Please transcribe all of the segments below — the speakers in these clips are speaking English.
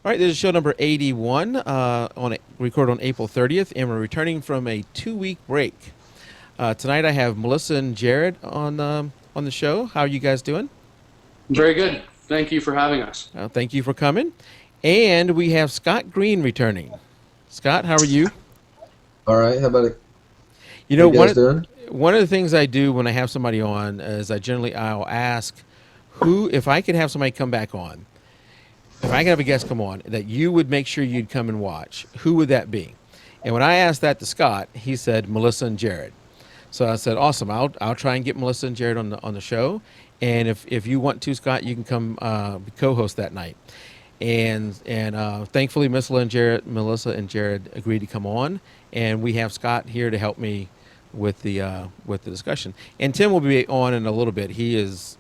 All right, this is show number 81, recorded on April 30th, and we're returning from a 2-week break. Tonight I have Melissa and Jared on the show. How are you guys doing? Very good. Thank you for having us. Thank you for coming. And we have Scott Green returning. Scott, how are you? All right. How about it? You How know, you guys doing? one of the things I do when I have somebody on is I'll ask who, if I could have somebody come back on, if I could have a guest come on that you would make sure you'd come and watch, who would that be? And when I asked that to Scott, he said Melissa and Jared. So I said, awesome. I'll try and get Melissa and Jared on the show, and if you want to, Scott, you can come co-host that night. And thankfully, Melissa and Jared agreed to come on, and we have Scott here to help me with the discussion. And Tim will be on in a little bit. He is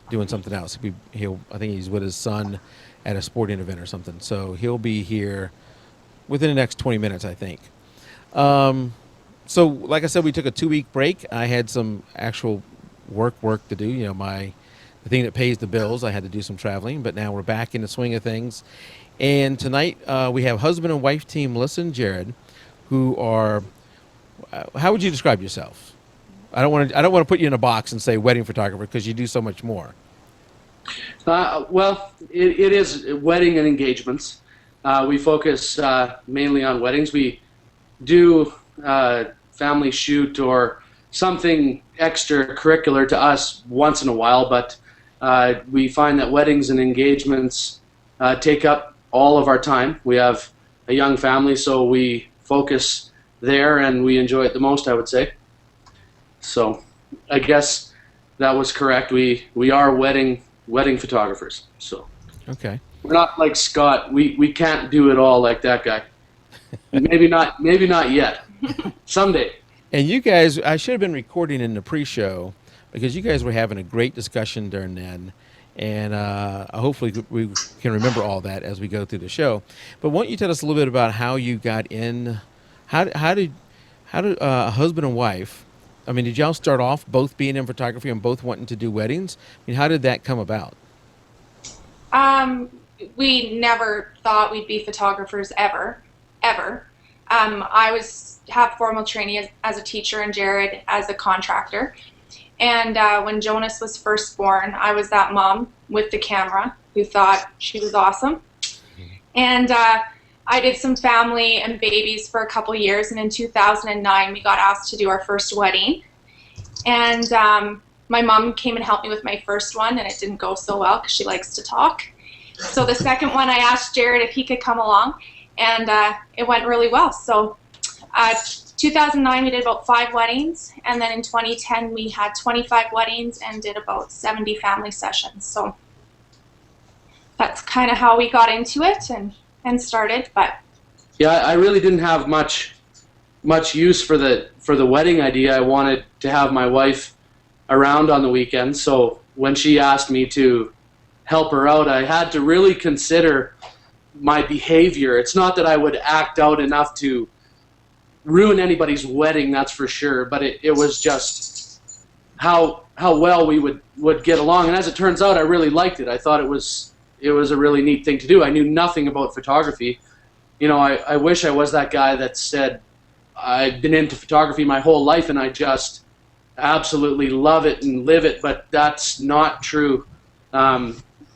doing something else. I think he's with his son at a sporting event or something. So he'll be here within the next 20 minutes, I think. So like I said, we took a 2-week break. I had some actual work to do. You know, the thing that pays the bills. I had to do some traveling, but now we're back in the swing of things. And tonight we have husband and wife team Melissa and Jared, who are. How would you describe yourself? I don't want to put you in a box and say wedding photographer because you do so much more. Well, it is wedding and engagements. We focus mainly on weddings. We do family shoot or something extracurricular to us once in a while, but we find that weddings and engagements take up all of our time. We have a young family, so we focus there and we enjoy it the most, I would say. So I guess that was correct. We are wedding photographers. So Okay. we're not like Scott. We can't do it all like that guy. Maybe not yet. Someday. And you guys, I should have been recording in the pre-show because you guys were having a great discussion during then, and hopefully we can remember all that as we go through the show. But why don't you tell us a little bit about how you got in? How did a husband and wife? I mean, did y'all start off both being in photography and both wanting to do weddings? I mean, how did that come about? We never thought we'd be photographers ever. I have formal training as a teacher and Jared as a contractor. And when Jonas was first born, I was that mom with the camera who thought she was awesome. And I did some family and babies for a couple years, and in 2009 we got asked to do our first wedding. And my mom came and helped me with my first one, and it didn't go so well because she likes to talk. So the second one I asked Jared if he could come along, and it went really well. So 2009 we did about 5 weddings, and then in 2010 we had 25 weddings and did about 70 family sessions. So that's kind of how we got into it and started. But Yeah, I really didn't have much use for the wedding idea. I wanted to have my wife around on the weekends, so when she asked me to help her out, I had to really consider my behavior. It's not that I would act out enough to ruin anybody's wedding, that's for sure, but it was just how well we would get along. And as it turns out, I really liked it. I thought it was a really neat thing to do. I knew nothing about photography. You know, I wish I was that guy that said I've been into photography my whole life and I just absolutely love it and live it, but that's not true.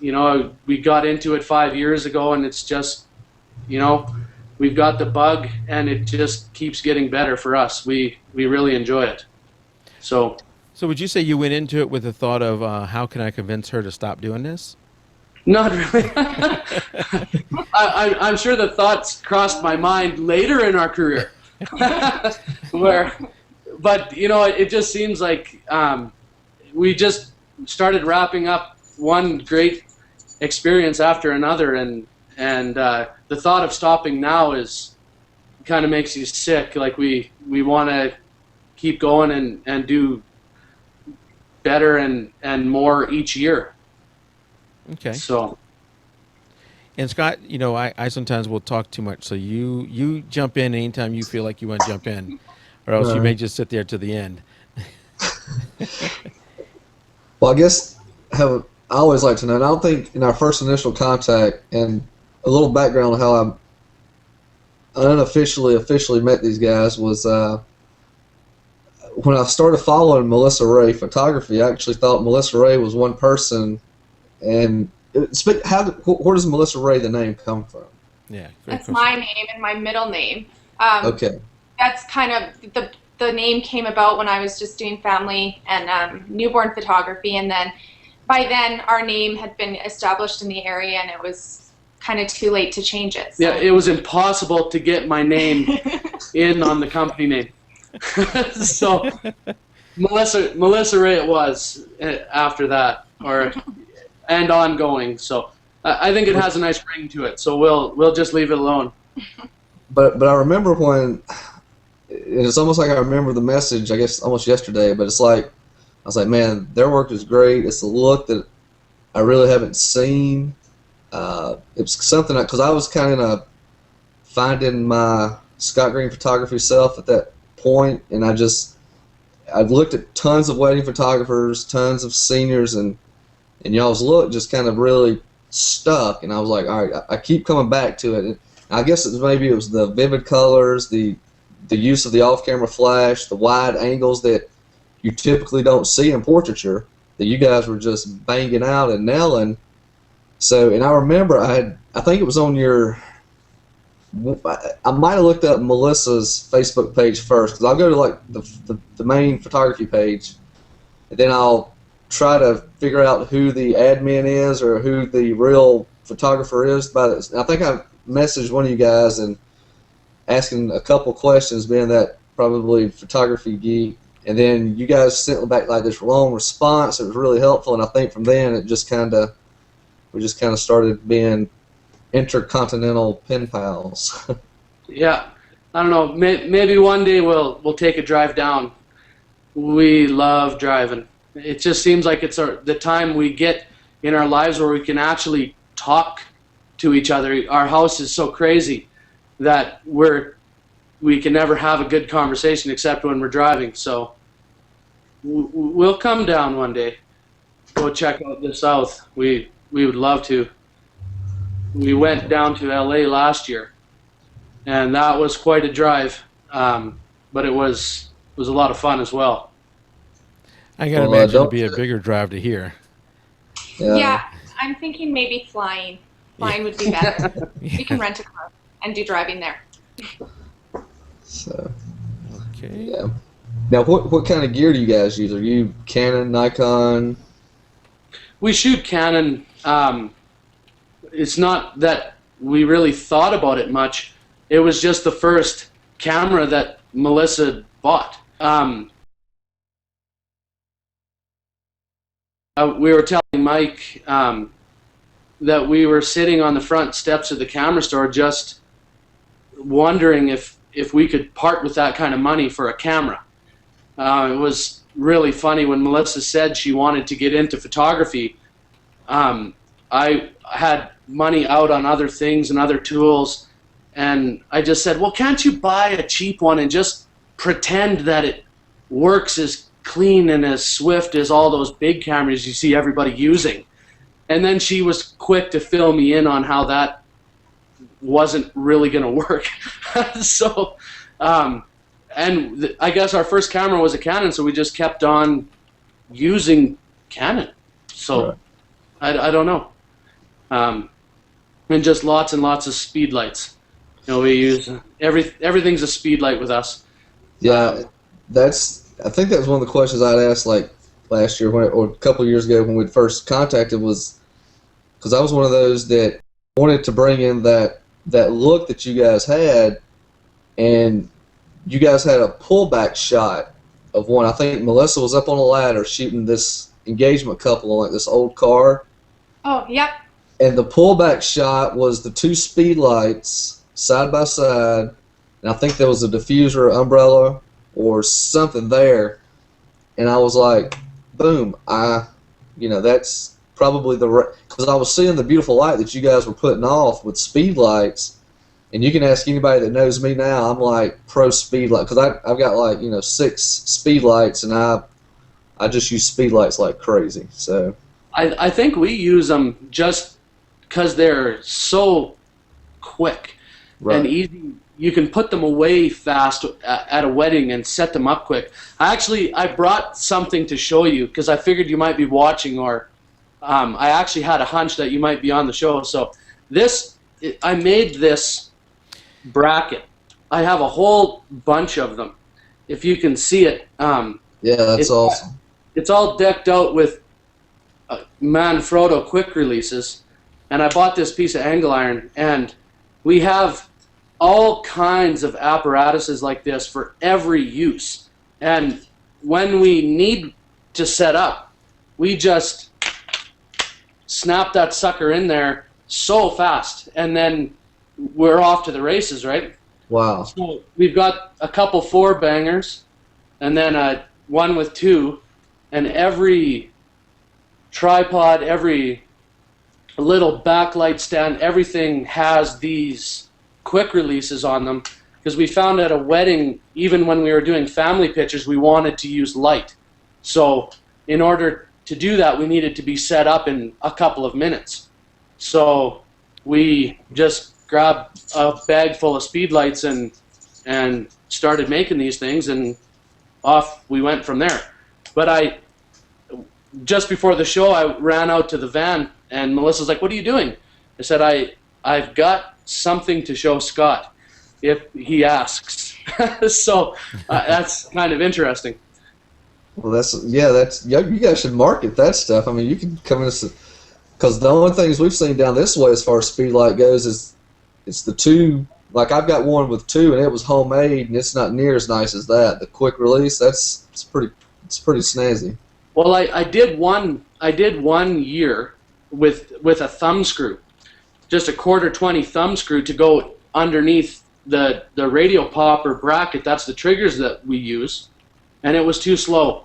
You know, we got into it 5 years ago, and it's just, you know, we've got the bug, and it just keeps getting better for us. We really enjoy it. So would you say you went into it with the thought of how can I convince her to stop doing this? not really. I'm sure the thoughts crossed my mind later in our career. But you know, it just seems like we just started wrapping up one great experience after another, and the thought of stopping now is kind of makes you sick. Like we want to keep going and do better and more each year. Okay. So. And Scott, you know, I sometimes will talk too much, so you jump in anytime you feel like you want to jump in, or else you may just sit there to the end. Well, I guess I always like to know, and I don't think in our first initial contact, and a little background on how I officially met these guys was when I started following Melissa Rae Photography. I actually thought Melissa Rae was one person. And where does Melissa Rae, the name, come from? Yeah, great That's question. my name and my middle name. Okay. That's kind of the name came about when I was just doing family and newborn photography, and then by then our name had been established in the area, and it was kind of too late to change it. So. Yeah, it was impossible to get my name in on the company name. So Melissa Rae it was after that, and ongoing. So I think it has a nice ring to it. So we'll just leave it alone. But I remember when it's almost like I remember the message, I guess almost yesterday. But it's like I was like, man, their work is great. It's a look that I really haven't seen. It's something because I was kind of finding my Scott Green photography self at that point, and I've looked at tons of wedding photographers, tons of seniors, and y'all's look just kind of really stuck. And I was like, all right, I keep coming back to it. And I guess maybe it was the vivid colors, the use of the off-camera flash, the wide angles that you typically don't see in portraiture that you guys were just banging out and nailing. So, and I remember I think it was on your, I might have looked up Melissa's Facebook page first, because I'll go to like the main photography page, and then I'll try to figure out who the admin is or who the real photographer is. But I think I messaged one of you guys and asking a couple questions, being that probably photography geek, and then you guys sent back like this long response. It was really helpful, and I think from then we just kind of started being intercontinental pen pals. Yeah, I don't know. Maybe one day we'll take a drive down. We love driving. It just seems like it's the time we get in our lives where we can actually talk to each other. Our house is so crazy that we can never have a good conversation except when we're driving. So we'll come down one day. Go check out the South. We would love to. We went down to LA last year, and that was quite a drive, but it was a lot of fun as well. I gotta imagine it'd be a bigger drive to here. Yeah, I'm thinking maybe flying. Flying would be better. You can rent a car and do driving there. So, okay. yeah. Now, what kind of gear do you guys use? Are you Canon, Nikon? We shoot Canon. It's not that we really thought about it much. It was just the first camera that Melissa bought. We were telling Mike that we were sitting on the front steps of the camera store just wondering if we could part with that kind of money for a camera. It was really funny when Melissa said she wanted to get into photography. I had money out on other things and other tools, and I just said, well, can't you buy a cheap one and just pretend that it works as clean and as swift as all those big cameras you see everybody using? And then she was quick to fill me in on how that wasn't really going to work. So, and I guess our first camera was a Canon, so we just kept on using Canon. So, right. I don't know. And just lots and lots of speed lights. You know, we use everything's a speed light with us. Yeah, I think that was one of the questions I'd asked like last year or a couple of years ago when we first contacted, was because I was one of those that wanted to bring in that look that you guys had, and you guys had a pullback shot of one. I think Melissa was up on a ladder shooting this engagement couple on like this old car. Oh, yep. And the pullback shot was the two speed lights side by side, and I think there was a diffuser umbrella or something there, and I was like, boom, that's probably because I was seeing the beautiful light that you guys were putting off with speed lights, and you can ask anybody that knows me now, I'm like pro speed light, because I've got like 6 speed lights, and I just use speed lights like crazy. So I think we use them just because they're so quick Right. and easy. You can put them away fast at a wedding and set them up quick. I brought something to show you because I figured you might be watching, or I actually had a hunch that you might be on the show. So I made this bracket. I have a whole bunch of them. If you can see it, Yeah, that's awesome. it's all decked out with Manfrotto quick releases, and I bought this piece of angle iron, and we have all kinds of apparatuses like this for every use. And when we need to set up, we just snap that sucker in there so fast, and then we're off to the races, right? Wow. So we've got a couple 4-bangers, and then one with 2, and every tripod, every little backlight stand, everything has these quick releases on them, because we found at a wedding, even when we were doing family pictures, we wanted to use light. So in order to do that, we needed to be set up in a couple of minutes. So we just grabbed a bag full of speed lights and started making these things, and off we went from there. But just before the show, I ran out to the van, and Melissa's like, "What are you doing?" I said, I've got something to show Scott if he asks." So that's kind of interesting. Well, you guys should market that stuff. I mean, you can come in, because the only things we've seen down this way as far as speed light goes is it's the 2. Like, I've got one with 2, and it was homemade, and it's not near as nice as that. The quick release, it's pretty snazzy. Well, I did one year with a thumb screw, just a 1/4 thumb screw to go underneath the radio popper bracket. That's the triggers that we use, and it was too slow,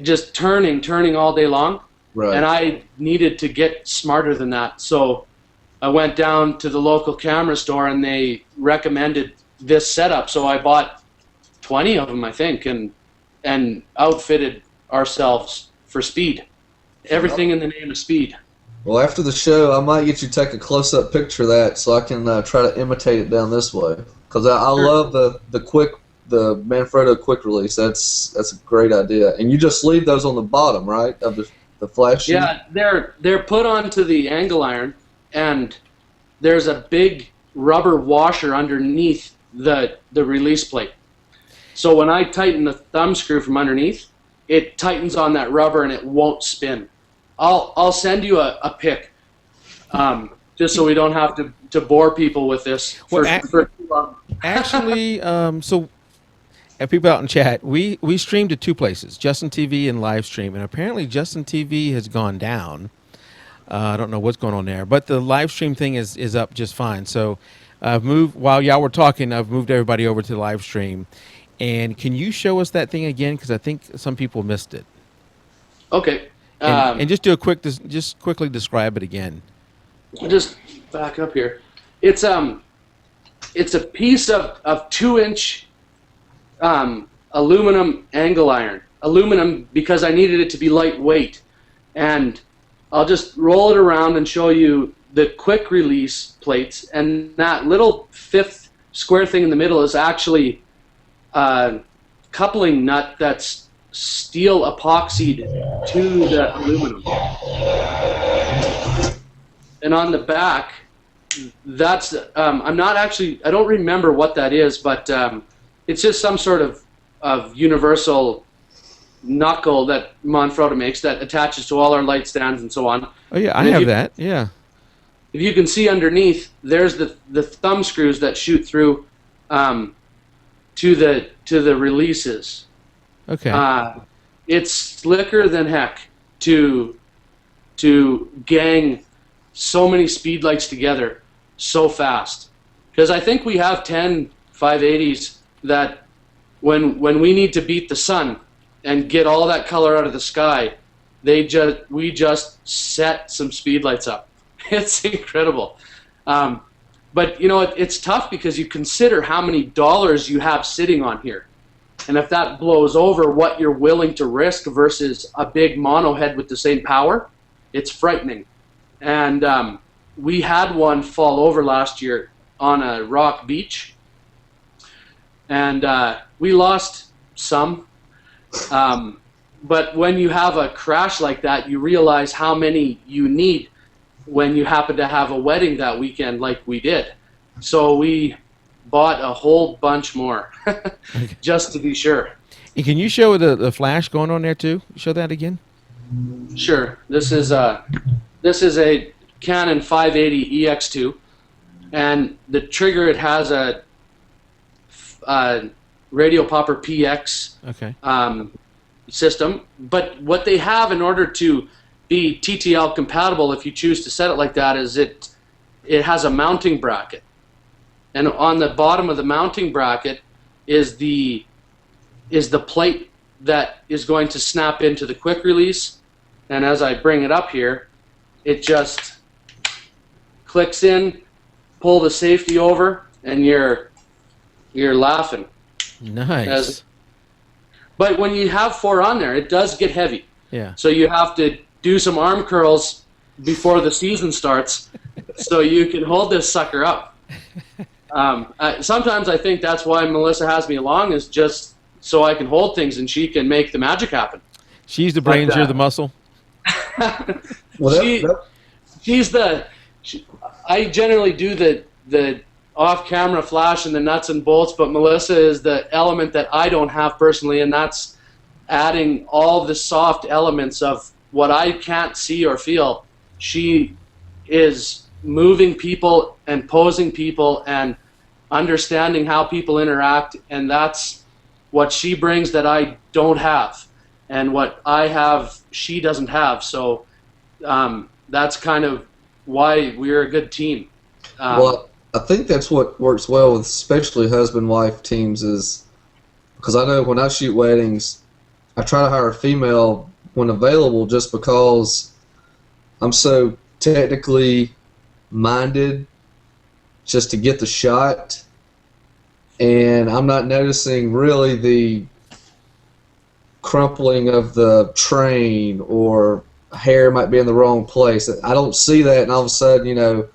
just turning all day long. Right. And I needed to get smarter than that, so I went down to the local camera store, and they recommended this setup. So I bought 20 of them, I think, and outfitted ourselves for speed. Everything in the name of speed. Well, after the show, I might get you to take a close-up picture of that so I can try to imitate it down this way. Because I love the Manfrotto quick release. That's a great idea. And you just leave those on the bottom, right, of the flash sheet? Yeah, they're put onto the angle iron, and there's a big rubber washer underneath the release plate. So when I tighten the thumb screw from underneath, it tightens on that rubber and it won't spin. I'll send you a pic, just so we don't have to bore people with this for too long. Actually, so people out in chat, we stream to 2 places, Justin TV and live stream, and apparently Justin TV has gone down. I don't know what's going on there, but the live stream thing is up just fine. So I've moved, while y'all were talking, I've moved everybody over to the live stream. And can you show us that thing again? Because I think some people missed it. Okay. And just do a just quickly describe it again. Just back up here. It's a piece of 2-inch aluminum angle iron. Aluminum because I needed it to be lightweight. And I'll just roll it around and show you the quick release plates. And that little 5th square thing in the middle is actually a coupling nut that's steel epoxied to the aluminum. And on the back, that's I don't remember what that is, but it's just some sort of universal knuckle that Manfrotto makes that attaches to all our light stands and so on. Oh yeah, I have that. Yeah. If you can see underneath, there's the thumb screws that shoot through to the releases. Okay. It's slicker than heck to gang so many speed lights together so fast. Because I think we have 10 580s that when we need to beat the sun and get all that color out of the sky, we just set some speed lights up. It's incredible. But you know, it's tough because you consider how many dollars you have sitting on here. And if that blows over, what you're willing to risk versus a big mono head with the same power, it's frightening. And we had one fall over last year on a rock beach, and we lost some. But when you have a crash like that, you realize how many you need when you happen to have a wedding that weekend like we did. So we bought a whole bunch more just to be sure. And can you show the flash going on there too? Show that again. Sure. This is a Canon 580 EX2, and the trigger, it has a Radio Popper PX Okay. system. But what they have in order to be TTL compatible, if you choose to set it like that, is it has a mounting bracket, and on the bottom of the mounting bracket is the plate that is going to snap into the quick release. And as I bring it up here, it just clicks in, pull the safety over, and you're laughing. Nice. But when you have 4 on there, it does get heavy. Yeah. So you have to do some arm curls before the season starts so you can hold this sucker up. Sometimes I think that's why Melissa has me along, is just so I can hold things and she can make the magic happen. She's the brains, you're the muscle. Well, I generally do the off-camera flash and the nuts and bolts, but Melissa is the element that I don't have personally, and that's adding all the soft elements of what I can't see or feel. She is moving people and posing people and understanding how people interact, and that's what she brings that I don't have, and what I have she doesn't have. So that's kind of why we're a good team. well, I think that's what works well with especially husband-wife teams, is because I know when I shoot weddings, I try to hire a female when available, just because I'm so technically minded just to get the shot, and I'm not noticing really the crumpling of the train or hair might be in the wrong place. I don't see that, and all of a sudden, you know,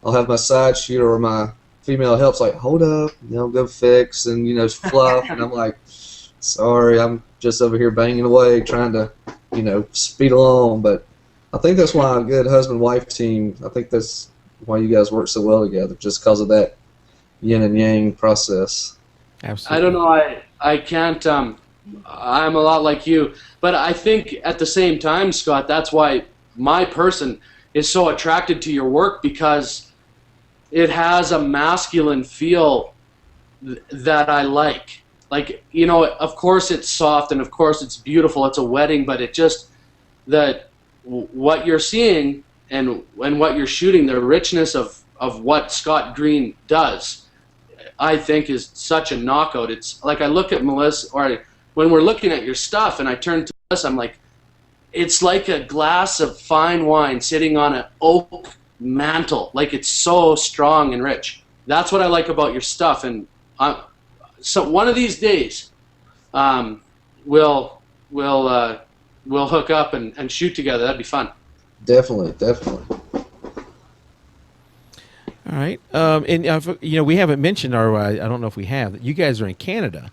I'll have my side shooter or my female help's like, hold up, you know, go fix, and, you know, fluff, and I'm like, sorry, I'm just over here banging away trying to, you know, speed along. But I think that's why a good husband-wife team, I think that's why you guys work so well together, just because of that yin and yang process. Absolutely. I don't know, I can't, I'm a lot like you, but I think at the same time, Scott, that's why my person is so attracted to your work, because it has a masculine feel that I like. Like, you know, of course it's soft and of course it's beautiful, it's a wedding, but it just, what you're seeing and what you're shooting, the richness of what Scott Green does, I think is such a knockout. It's like I look at Melissa, or when we're looking at your stuff and I turn to Melissa, I'm like, it's like a glass of fine wine sitting on an oak mantle. Like, it's so strong and rich. That's what I like about your stuff. And so one of these days, we'll hook up and shoot together. That'd be fun. Definitely. All right. And you know, we haven't mentioned our. I don't know if we have. You guys are in Canada.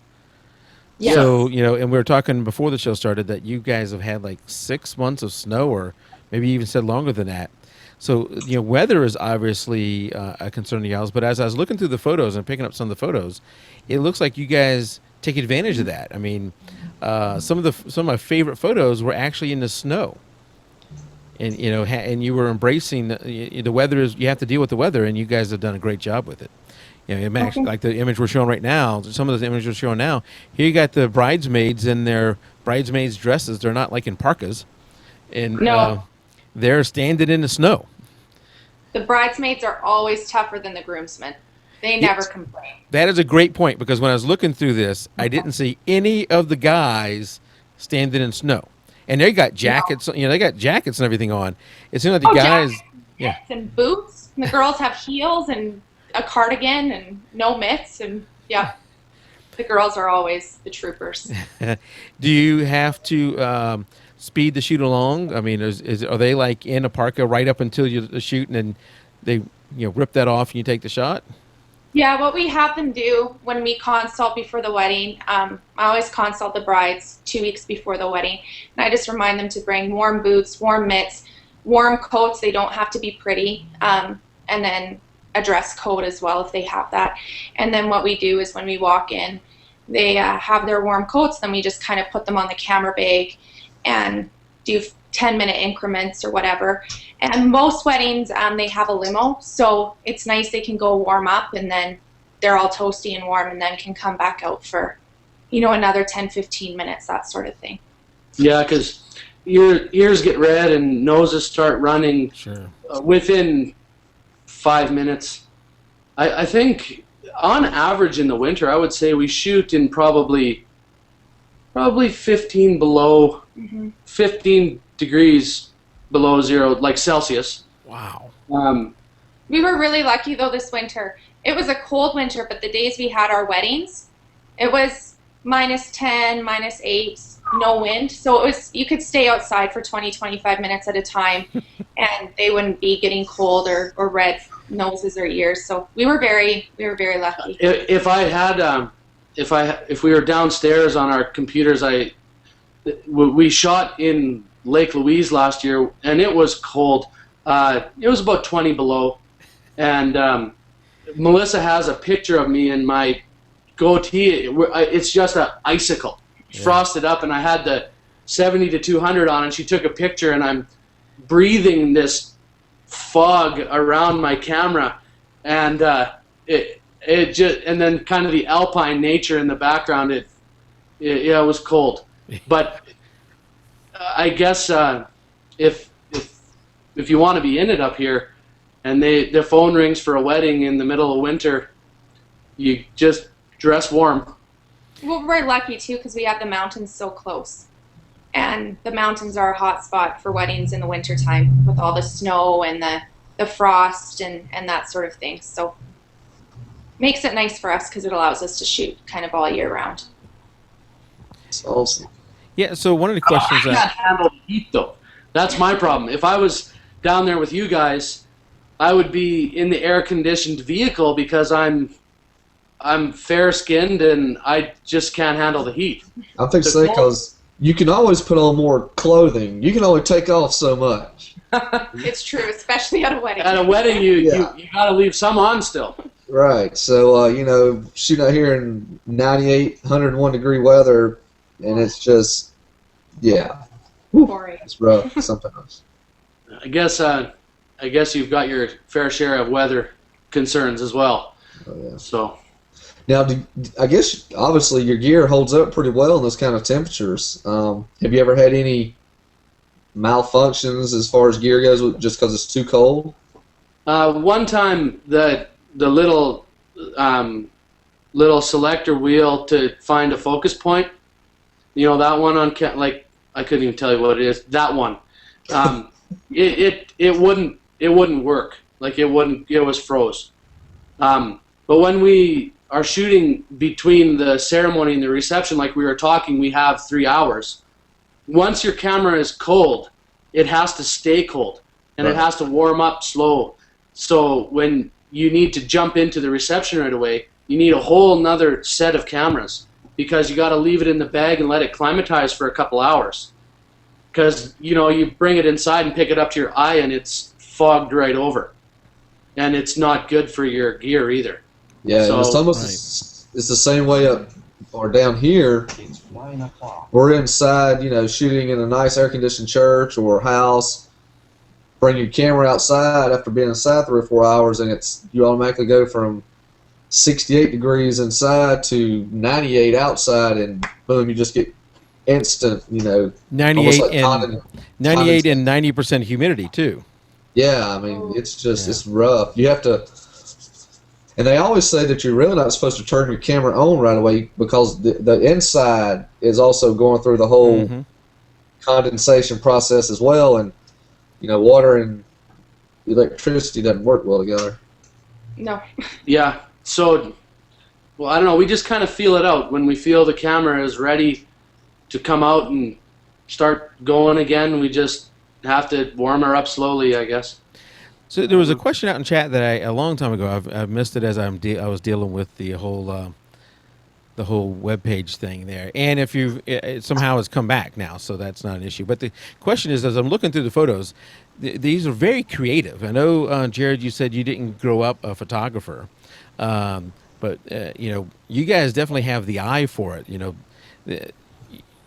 Yes. So, you know, and we were talking before the show started that you guys have had like 6 months of snow, or maybe even said longer than that. So, you know, weather is obviously a concern to y'all. But as I was looking through the photos and picking up some of the photos, it looks like you guys take advantage of that. I mean, some of my favorite photos were actually in the snow. And, you know, and you were embracing the weather. You have to deal with the weather, and you guys have done a great job with it. You know, like the image we're showing right now, some of the images we're showing now, here you got the bridesmaids in their bridesmaids dresses. They're not like in parkas. And No. they're standing in the snow. The bridesmaids are always tougher than the groomsmen. They never complain. That is a great point, because when I was looking through this, I didn't see any of the guys standing in snow. And they got jackets, you know, they got jackets and everything on. It seems like the guys, yeah. And boots. And the girls have heels and a cardigan and no mitts. And yeah, the girls are always the troopers. Do you have to speed the shoot along? I mean, are they like in a parka right up until you shoot, and then rip that off and you take the shot? Yeah, what we have them do when we consult before the wedding, I always consult the brides 2 weeks before the wedding, and I just remind them to bring warm boots, warm mitts, warm coats. They don't have to be pretty, and then a dress coat as well if they have that. And then what we do is when we walk in, they have their warm coats, then we just kind of put them on the camera bag and do 10-minute increments or whatever. And most weddings, they have a limo, so it's nice they can go warm up and then they're all toasty and warm and then can come back out for, another 10-15 minutes, that sort of thing. Yeah, because ears get red and noses start running within 5 minutes. I think on average in the winter, I would say we shoot in probably 15 below, 15 degrees below zero, like Celsius. Wow. We were really lucky though this winter. It was a cold winter, but the days we had our weddings, it was -10, -8, no wind. So you could stay outside for 20-25 minutes at a time and they wouldn't be getting cold or red noses or ears. So we were very lucky. If I had, if we were downstairs on our computers, we shot in Lake Louise last year, and it was cold. It was about 20 below, and Melissa has a picture of me in my goatee. It's just an icicle, frosted up, and I had the 70-200 on, and she took a picture, and I'm breathing this fog around my camera, and it just, and then kind of the alpine nature in the background. It was cold, but I guess if you want to be in it up here, and the phone rings for a wedding in the middle of winter, you just dress warm. Well, we're lucky too because we have the mountains so close, and the mountains are a hot spot for weddings in the wintertime with all the snow and the frost and that sort of thing. So makes it nice for us because it allows us to shoot kind of all year round. It's awesome. Yeah, so one of the questions I can't handle the heat though. That's my problem. If I was down there with you guys, I would be in the air-conditioned vehicle because I'm fair-skinned and I just can't handle the heat. I think so because you can always put on more clothing. You can only take off so much. It's true, especially at a wedding. At a wedding, you got to leave some on still. Right. So, shooting out here in 98, 101 degree weather, and it's just, it's rough sometimes. I guess you've got your fair share of weather concerns as well. Oh, yeah. So now, I guess obviously your gear holds up pretty well in those kind of temperatures. Have you ever had any malfunctions as far as gear goes, just because it's too cold? One time the little selector wheel to find a focus point, that one on I couldn't even tell you what it is. That one, it wouldn't work. It was froze. But when we are shooting between the ceremony and the reception, like we were talking, we have 3 hours. Once your camera is cold, it has to stay cold, and it has to warm up slow. So when you need to jump into the reception right away, you need a whole nother set of cameras because you got to leave it in the bag and let it climatize for a couple hours. Because, you bring it inside and pick it up to your eye and it's fogged right over. And it's not good for your gear either. Yeah, so, it's almost it's the same way up or down here. We're inside, shooting in a nice air-conditioned church or house. Bring your camera outside after being inside 3 or 4 hours, and you automatically go from 68 degrees inside to 98 outside, and boom, you just get instant, 98 like and 98 and 90% humidity too. Yeah, I mean it's just it's rough. You have to, and they always say that you're really not supposed to turn your camera on right away because the inside is also going through the whole condensation process as well, and water and electricity doesn't work well together. No. Yeah. So, I don't know. We just kind of feel it out when we feel the camera is ready to come out and start going again. We just have to warm her up slowly, I guess. So there was a question out in chat that a long time ago, I've missed it as I was dealing with the whole web page thing there. And if it somehow has come back now, so that's not an issue. But the question is, as I'm looking through the photos, these are very creative. I know, Jared, you said you didn't grow up a photographer, but you guys definitely have the eye for it.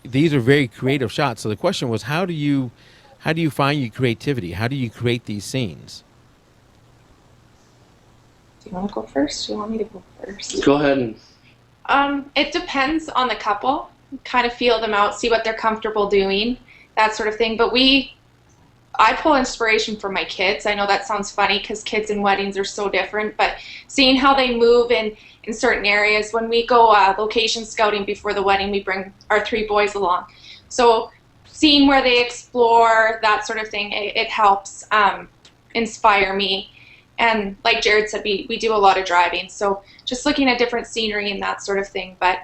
These are very creative shots. So the question was, how do you find your creativity? How do you create these scenes? Do you want to go first? Do you want me to go first? Go ahead. It depends on the couple. Kind of feel them out, see what they're comfortable doing, that sort of thing. But I pull inspiration from my kids. I know that sounds funny because kids and weddings are so different, but seeing how they move in certain areas. When we go location scouting before the wedding, we bring our 3 boys along. So seeing where they explore, that sort of thing, it helps inspire me. And like Jared said, we do a lot of driving, so just looking at different scenery and that sort of thing. But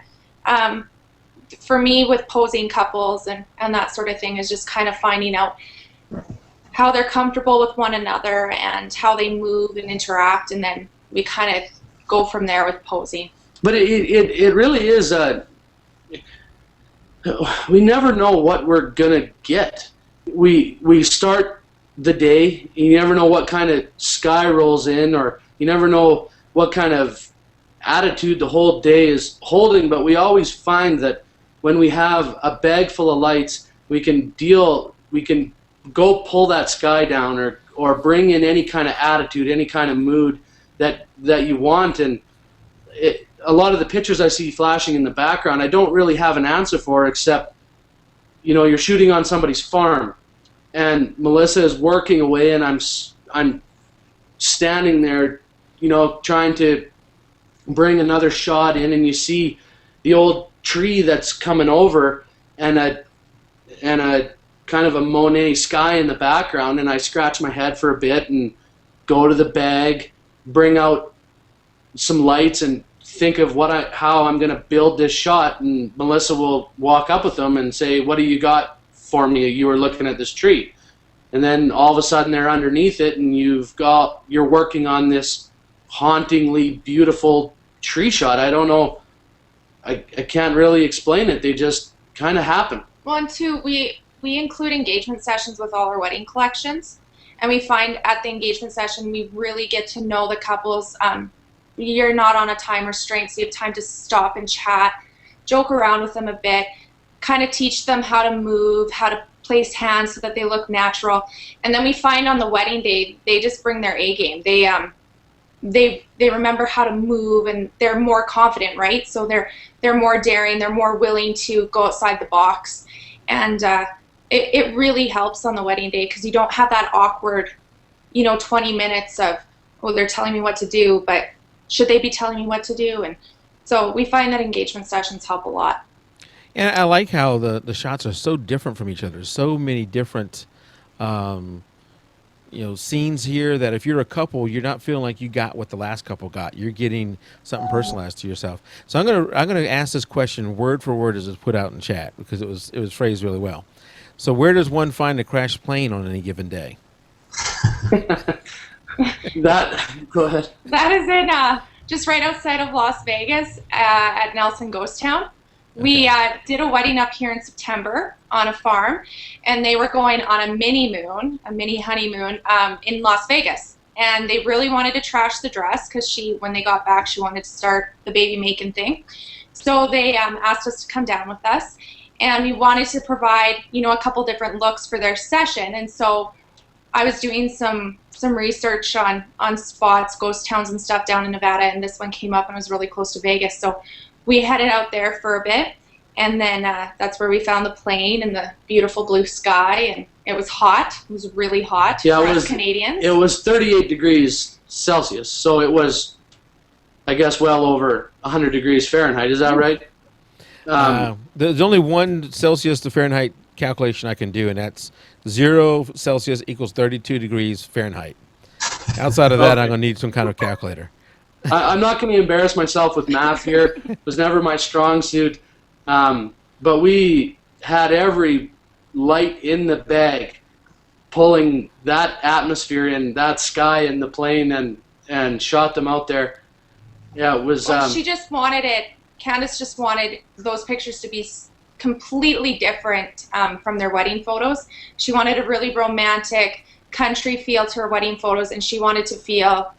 for me, with posing couples and that sort of thing, is just kind of finding out how they're comfortable with one another and how they move and interact, and then we kind of go from there with posing. But it really is we never know what we're gonna get. We start the day, you never know what kind of sky rolls in, or you never know what kind of attitude the whole day is holding, but we always find that when we have a bag full of lights, we can go pull that sky down, or bring in any kind of attitude, any kind of mood that you want. And a lot of the pictures I see flashing in the background, I don't really have an answer for, except you're shooting on somebody's farm, and Melissa is working away, and I'm standing there, trying to bring another shot in, and you see the old tree that's coming over, and a kind of a Monet sky in the background, and I scratch my head for a bit and go to the bag, bring out some lights, and think of how I'm going to build this shot. And Melissa will walk up with them and say, "What do you got for me? You were looking at this tree." And then all of a sudden they're underneath it, and you're working on this hauntingly beautiful tree shot. I don't know, I can't really explain it. They just kind of happen. Well, and two, we include engagement sessions with all our wedding collections, and we find at the engagement session we really get to know the couples. You're not on a time restraint, so you have time to stop and chat, joke around with them a bit, kind of teach them how to move, how to place hands so that they look natural. And then we find on the wedding day, they just bring their A game. They remember how to move, and they're more confident, right? So they're more daring, they're more willing to go outside the box. And it really helps on the wedding day, because you don't have that awkward, 20 minutes of, oh, they're telling me what to do, but should they be telling me what to do? And so we find that engagement sessions help a lot. And I like how the shots are so different from each other. So many different, scenes here that if you're a couple, you're not feeling like you got what the last couple got. You're getting something personalized to yourself. So I'm gonna ask this question word for word as it's put out in chat, because it was phrased really well. So where does one find a crashed plane on any given day? Go ahead. That is in just right outside of Las Vegas at Nelson Ghost Town. We did a wedding up here in September on a farm, and they were going on a mini honeymoon in Las Vegas. And they really wanted to trash the dress, because when they got back, she wanted to start the baby making thing. So they asked us to come down with us, and we wanted to provide, a couple different looks for their session. And so I was doing some research on spots, ghost towns and stuff down in Nevada, and this one came up and it was really close to Vegas. So we headed out there for a bit, and then that's where we found the plane and the beautiful blue sky, and it was hot. It was really hot for us Canadians. It was 38 degrees Celsius, so it was, I guess, well over 100 degrees Fahrenheit. Is that right? There's only one Celsius to Fahrenheit calculation I can do, and that's 0 Celsius equals 32 degrees Fahrenheit. Outside of that, I'm going to need some kind of calculator. I'm not going to embarrass myself with math here. It was never my strong suit. But we had every light in the bag pulling that atmosphere and that sky and the plane and shot them out there. Yeah, it was. Well, she just wanted it. Candace just wanted those pictures to be completely different from their wedding photos. She wanted a really romantic country feel to her wedding photos, and she wanted to feel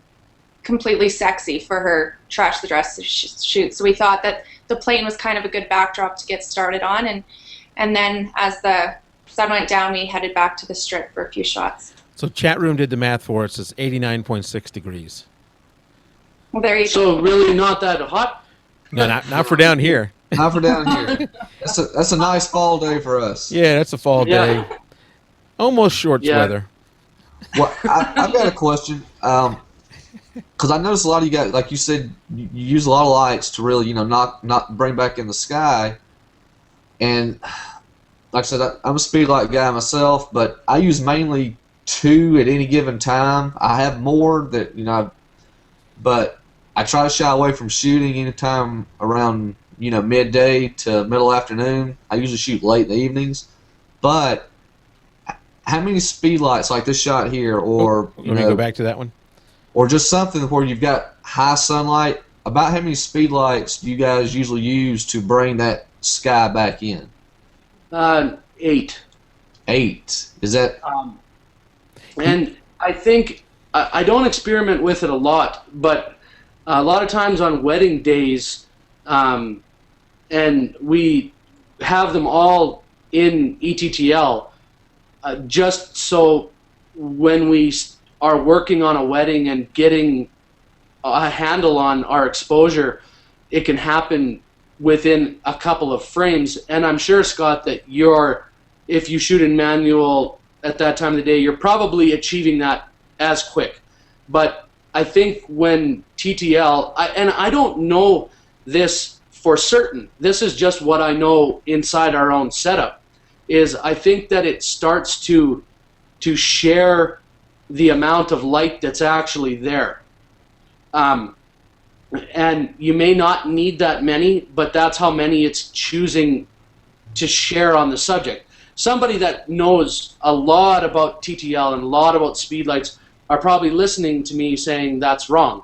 completely sexy for her Trash the Dress shoot. So we thought that the plane was kind of a good backdrop to get started on, and then as the sun went down, we headed back to the strip for a few shots. So chat room did the math for us. It's 89.6 degrees. Well, there you go. So really not that hot? No, not for down here. Not for down here. That's a nice fall day for us. Yeah, that's a fall day. Almost shorts weather. Well, I've got a question. Because I noticed a lot of you guys, like you said, you use a lot of lights to really, not bring back in the sky. And like I said, I'm a speed light guy myself, but I use mainly 2 at any given time. I have more that, but I try to shy away from shooting anytime around, midday to middle afternoon. I usually shoot late in the evenings. But how many speed lights like this shot here, or let me go back to that one, or just something where you've got high sunlight, about how many speed lights do you guys usually use to bring that sky back in? 8. 8. Is that? And I think I don't experiment with it a lot, but a lot of times on wedding days, and we have them all in ETTL, just so when we are working on a wedding and getting a handle on our exposure, it can happen within a couple of frames. And I'm sure, Scott, that if you shoot in manual at that time of the day, you're probably achieving that as quick. But I think when TTL, and I don't know this for certain, this is just what I know inside our own setup, is I think that it starts to share the amount of light that's actually there. And you may not need that many, but that's how many it's choosing to share on the subject. Somebody that knows a lot about TTL and a lot about speedlights are probably listening to me saying that's wrong,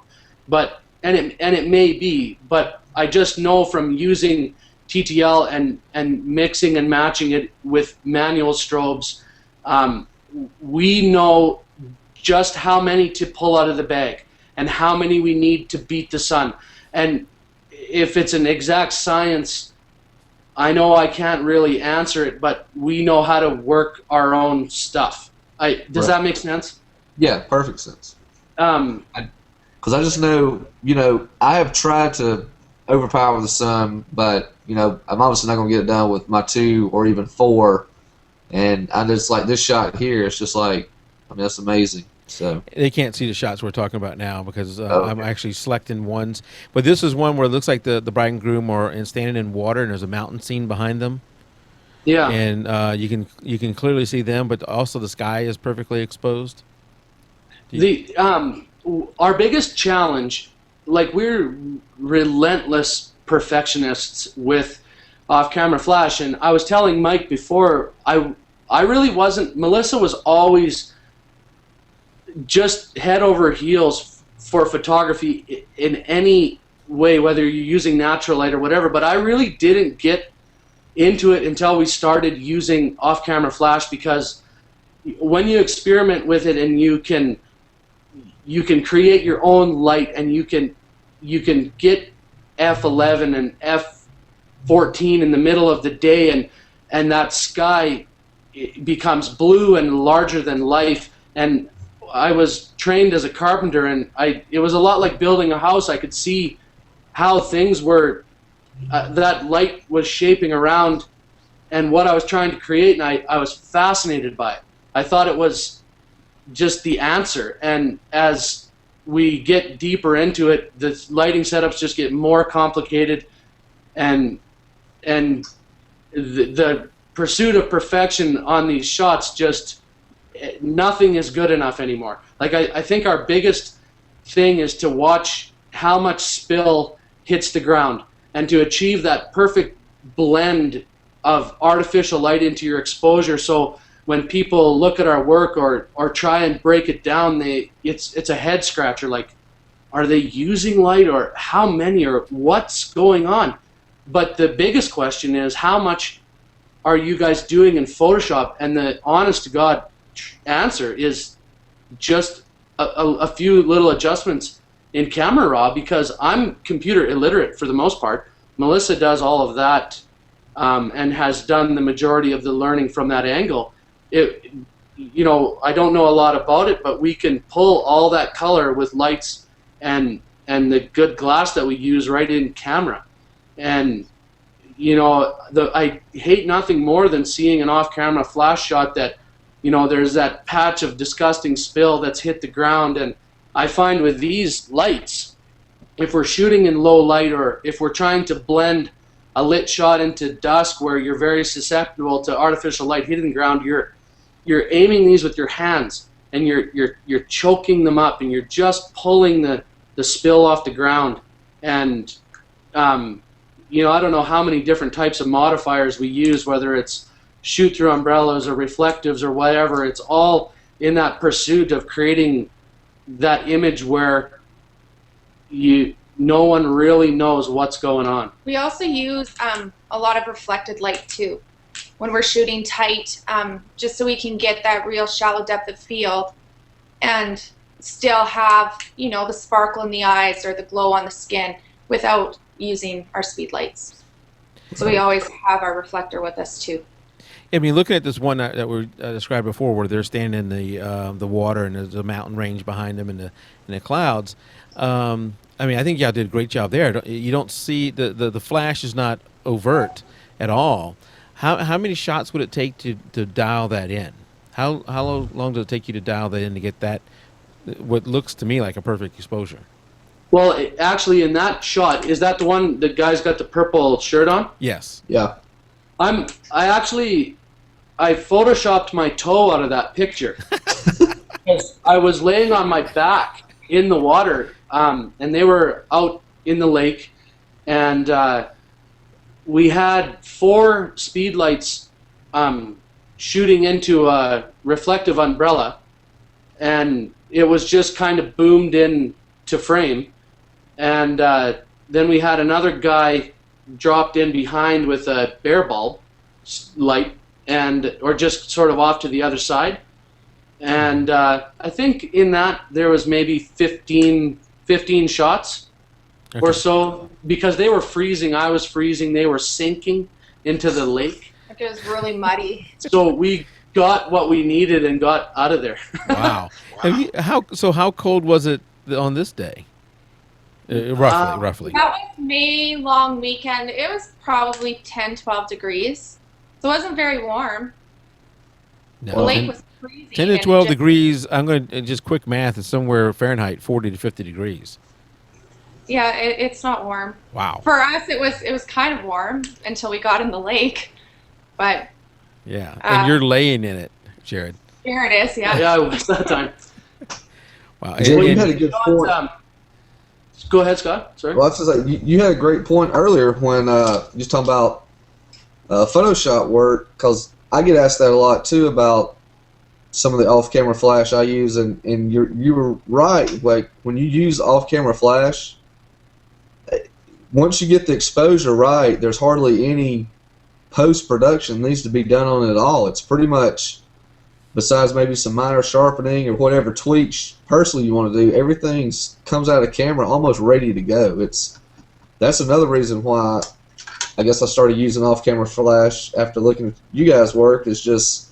and it may be, but I just know from using TTL and mixing and matching it with manual strobes, we know just how many to pull out of the bag and how many we need to beat the sun. And if it's an exact science, I know I can't really answer it, but we know how to work our own stuff. Does that make sense? Yeah, perfect sense. Because I just know, I have tried to overpower the sun, but, I'm obviously not going to get it done with my 2 or even 4. And I just like this shot here, it's just like, that's amazing. So they can't see the shots we're talking about now because I'm actually selecting ones. But this is one where it looks like the bride and groom are standing in water, and there's a mountain scene behind them. Yeah. And you can clearly see them, but also the sky is perfectly exposed. Our biggest challenge, like, we're relentless perfectionists with off-camera flash, and I was telling Mike before, I really wasn't. Melissa was always just head over heels for photography in any way, whether you're using natural light or whatever, but I really didn't get into it until we started using off-camera flash, because when you experiment with it and you can create your own light, and you can get F11 and F14 in the middle of the day, and that sky becomes blue and larger than life. And I was trained as a carpenter, and it was a lot like building a house. I could see how things were, that light was shaping around and what I was trying to create, and I was fascinated by it. I thought it was just the answer. And as we get deeper into it, the lighting setups just get more complicated, and the pursuit of perfection on these shots, just nothing is good enough anymore. Like, I think our biggest thing is to watch how much spill hits the ground, and to achieve that perfect blend of artificial light into your exposure. So when people look at our work or try and break it down, it's a head scratcher. Like, are they using light, or how many, or what's going on? But the biggest question is, how much are you guys doing in Photoshop? And the honest to God answer is just a few little adjustments in Camera Raw, because I'm computer illiterate for the most part. Melissa does all of that and has done the majority of the learning from that angle. You know, I don't know a lot about it, but we can pull all that color with lights and the good glass that we use right in camera. And you know, I hate nothing more than seeing an off-camera flash shot that, you know, there's that patch of disgusting spill that's hit the ground. And I find with these lights, if we're shooting in low light, or if we're trying to blend a lit shot into dusk where you're very susceptible to artificial light hitting the ground, you're aiming these with your hands, and you're choking them up, and you're just pulling the spill off the ground. And you know, I don't know how many different types of modifiers we use, whether it's shoot through umbrellas or reflectives or whatever. It's all in that pursuit of creating that image where no one really knows what's going on. We also use a lot of reflected light too when we're shooting tight, just so we can get that real shallow depth of field and still have, you know, the sparkle in the eyes or the glow on the skin without using our speed lights. So we always have our reflector with us too. I mean, looking at this one that we described before, where they're standing in the water and there's a mountain range behind them and the clouds. I mean, I think y'all did a great job there. You don't see the flash is not overt at all. How many shots would it take to dial that in? How long does it take you to dial that in to get that, what looks to me like a perfect exposure? Well, actually, in that shot, is that the one the guy's got the purple shirt on? Yes. Yeah. I photoshopped my toe out of that picture. Because I was laying on my back in the water, and they were out in the lake, and we had 4 speed lights shooting into a reflective umbrella, and it was just kind of boomed in to frame. And then we had another guy dropped in behind with a bare bulb light, or just sort of off to the other side. And I think in that there was maybe 15 shots or so, because they were freezing, I was freezing, they were sinking into the lake. It was really muddy. So we got what we needed and got out of there. Wow. How cold was it on this day? Roughly. That was May long weekend. It was probably 10-12 degrees. So it wasn't very warm. No, the lake was freezing. 10 to 12 degrees, I'm going to just quick math, is somewhere Fahrenheit, 40 to 50 degrees. Yeah, it's not warm. Wow. For us, it was kind of warm until we got in the lake. But yeah, and you're laying in it, Jared. Here it is, yeah. Yeah, it was that time. Wow. Jared, you had a good point. Go ahead, Scott. Sorry. Well, I was just like, you had a great point earlier when you was talking about Photoshop work, because I get asked that a lot too about some of the off-camera flash I use, and you were right. Like, when you use off-camera flash, once you get the exposure right, there's hardly any post-production needs to be done on it at all. It's pretty much, besides maybe some minor sharpening or whatever tweaks personally you want to do, everything comes out of camera almost ready to go. That's another reason why I guess I started using off-camera flash after looking at you guys' work. Is just,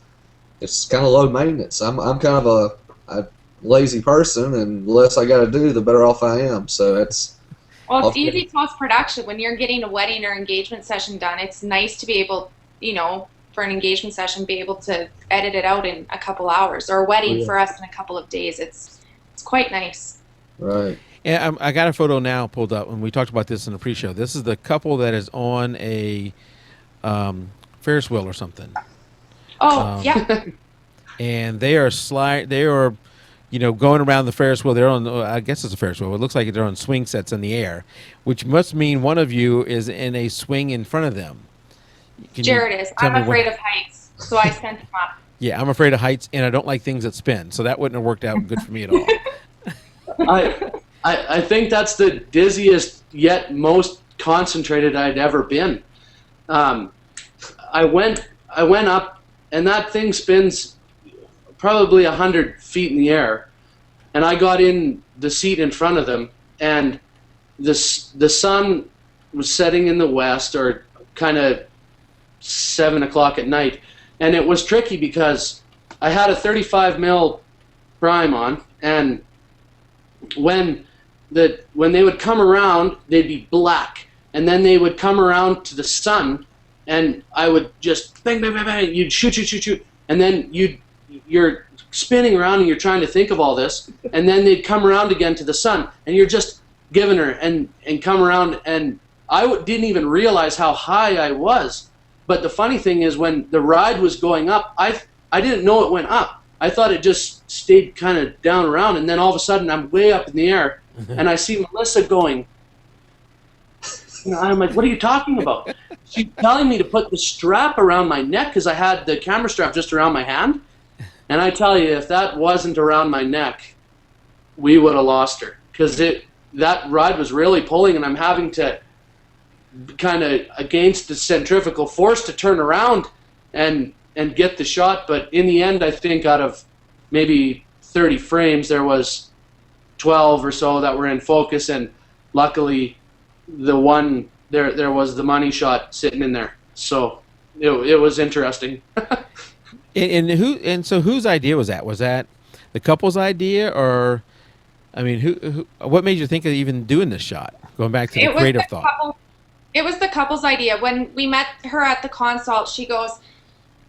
it's kind of low maintenance. I'm kind of a lazy person, and the less I got to do, the better off I am. So it's easy post-production. When you're getting a wedding or engagement session done, it's nice to be able, you know, for an engagement session, be able to edit it out in a couple hours, or a wedding for us in a couple of days. It's quite nice. Right. Yeah, I got a photo now pulled up, and we talked about this in the pre-show. This is the couple that is on a Ferris wheel or something. Oh, yeah. And they are going around the Ferris wheel. They're on, I guess it's a Ferris wheel. It looks like they're on swing sets in the air, which must mean one of you is in a swing in front of them. Jared is. I'm afraid of heights, so I sent him up. Yeah, I'm afraid of heights, and I don't like things that spin, so that wouldn't have worked out good for me at all. I think that's the dizziest yet most concentrated I'd ever been. I went up, and that thing spins probably 100 feet in the air, and I got in the seat in front of them, and the sun was setting in the west, or kind of 7 o'clock at night, and it was tricky because I had a 35 mil prime on, and when they would come around, they'd be black, and then they would come around to the sun, and I would just bang, bang, bang, bang. You'd shoot, and then you're spinning around and you're trying to think of all this, and then they'd come around again to the sun, and you're just giving her and come around, and didn't even realize how high I was. But the funny thing is, when the ride was going up, I didn't know it went up. I thought it just stayed kind of down around, and then all of a sudden I'm way up in the air, and I see Melissa going. I'm like, what are you talking about? She's telling me to put the strap around my neck because I had the camera strap just around my hand. And I tell you, if that wasn't around my neck, we would have lost her, because that ride was really pulling, and I'm having to kind of against the centrifugal force to turn around and get the shot. But in the end, I think out of maybe 30 frames, there was 12 or so that were in focus, and luckily the one there was the money shot sitting in there. So it was interesting. And so whose idea was that? Was that the couple's idea, or I mean, who what made you think of even doing this shot? Going back to the creative thought. It was the couple's idea. When we met her at the consult, she goes,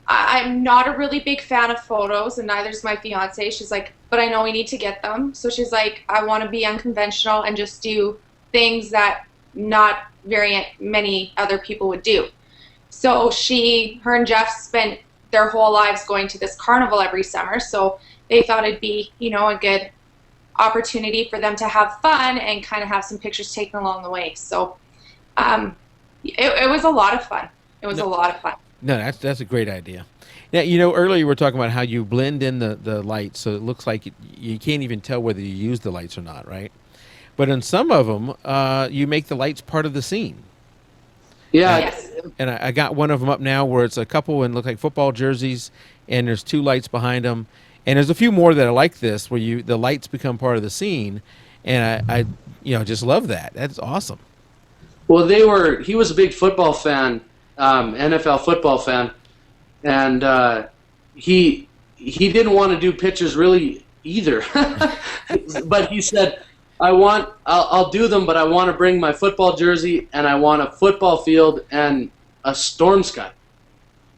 I'm not a really big fan of photos, and neither is my fiance. She's like, but I know we need to get them. So she's like, I want to be unconventional and just do things that not very many other people would do. So her and Jeff spent their whole lives going to this carnival every summer. So they thought it'd be, a good opportunity for them to have fun and kind of have some pictures taken along the way. So it was a lot of fun. It was a lot of fun. No, that's a great idea. Now, earlier you were talking about how you blend in the lights, so it looks like you can't even tell whether you use the lights or not, right? But in some of them, you make the lights part of the scene. Yeah. Yes. And I got one of them up now where it's a couple in look like football jerseys, and there's two lights behind them. And there's a few more that are like this where the lights become part of the scene, and I just love that. That's awesome. Well, he was a big football fan, NFL football fan, and he didn't want to do pictures really either. But he said, I'll do them, but I want to bring my football jersey, and I want a football field and a storm sky.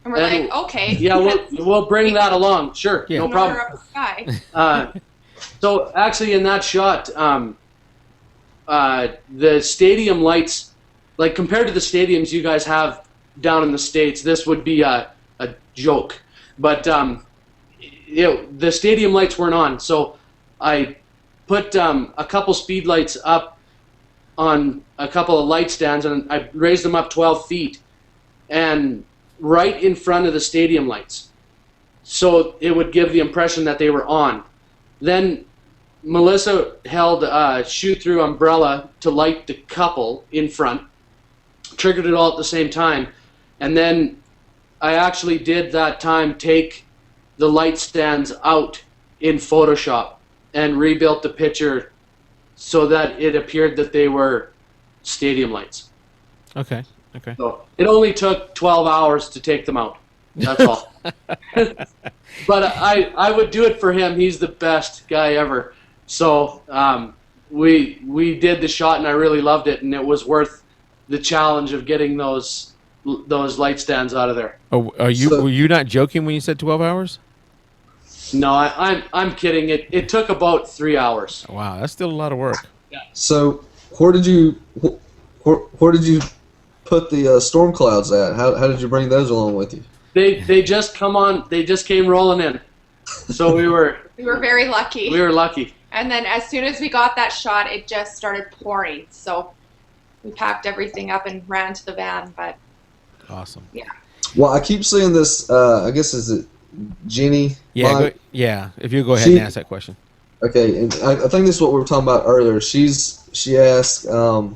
And we're like, okay. Yeah, we'll bring that along. Sure, Yeah. no problem. Up the sky. So actually, in that shot, the stadium lights, like compared to the stadiums you guys have down in the States, this would be a joke. But the stadium lights weren't on, so I put a couple speed lights up on a couple of light stands, and I raised them up 12 feet, and right in front of the stadium lights, so it would give the impression that they were on. Then Melissa held a shoot-through umbrella to light the couple in front, triggered it all at the same time, and then I actually did that time take the light stands out in Photoshop and rebuilt the picture so that it appeared that they were stadium lights. Okay. So it only took 12 hours to take them out. That's all. But I would do it for him. He's the best guy ever. So we did the shot, and I really loved it, and it was worth the challenge of getting those light stands out of there. Oh, were you not joking when you said 12 hours? No, I'm kidding. It took about 3 hours. Wow, that's still a lot of work. Yeah. So where did you put the storm clouds at? How did you bring those along with you? They just came rolling in. So we were very lucky. We were lucky. And then as soon as we got that shot, it just started pouring. So we packed everything up and ran to the van. But awesome. Yeah. Well, I keep seeing this. I guess is it Jenny. Yeah, Mike, yeah. If you go ahead she and ask that question. okay, and I think this is what we were talking about earlier. She asked, how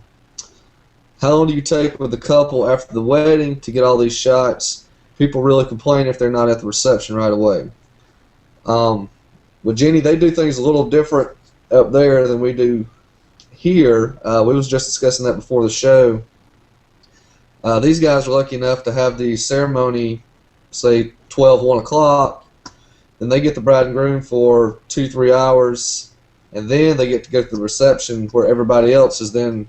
long do you take with the couple after the wedding to get all these shots? People really complain if they're not at the reception right away. Um, with Jenny, they do things a little different up there than we do here. We was just discussing that before the show. These guys are lucky enough to have the ceremony, say 12, 1 o'clock, then they get the bride and groom for 2, 3 hours, and then they get to go to the reception where everybody else is then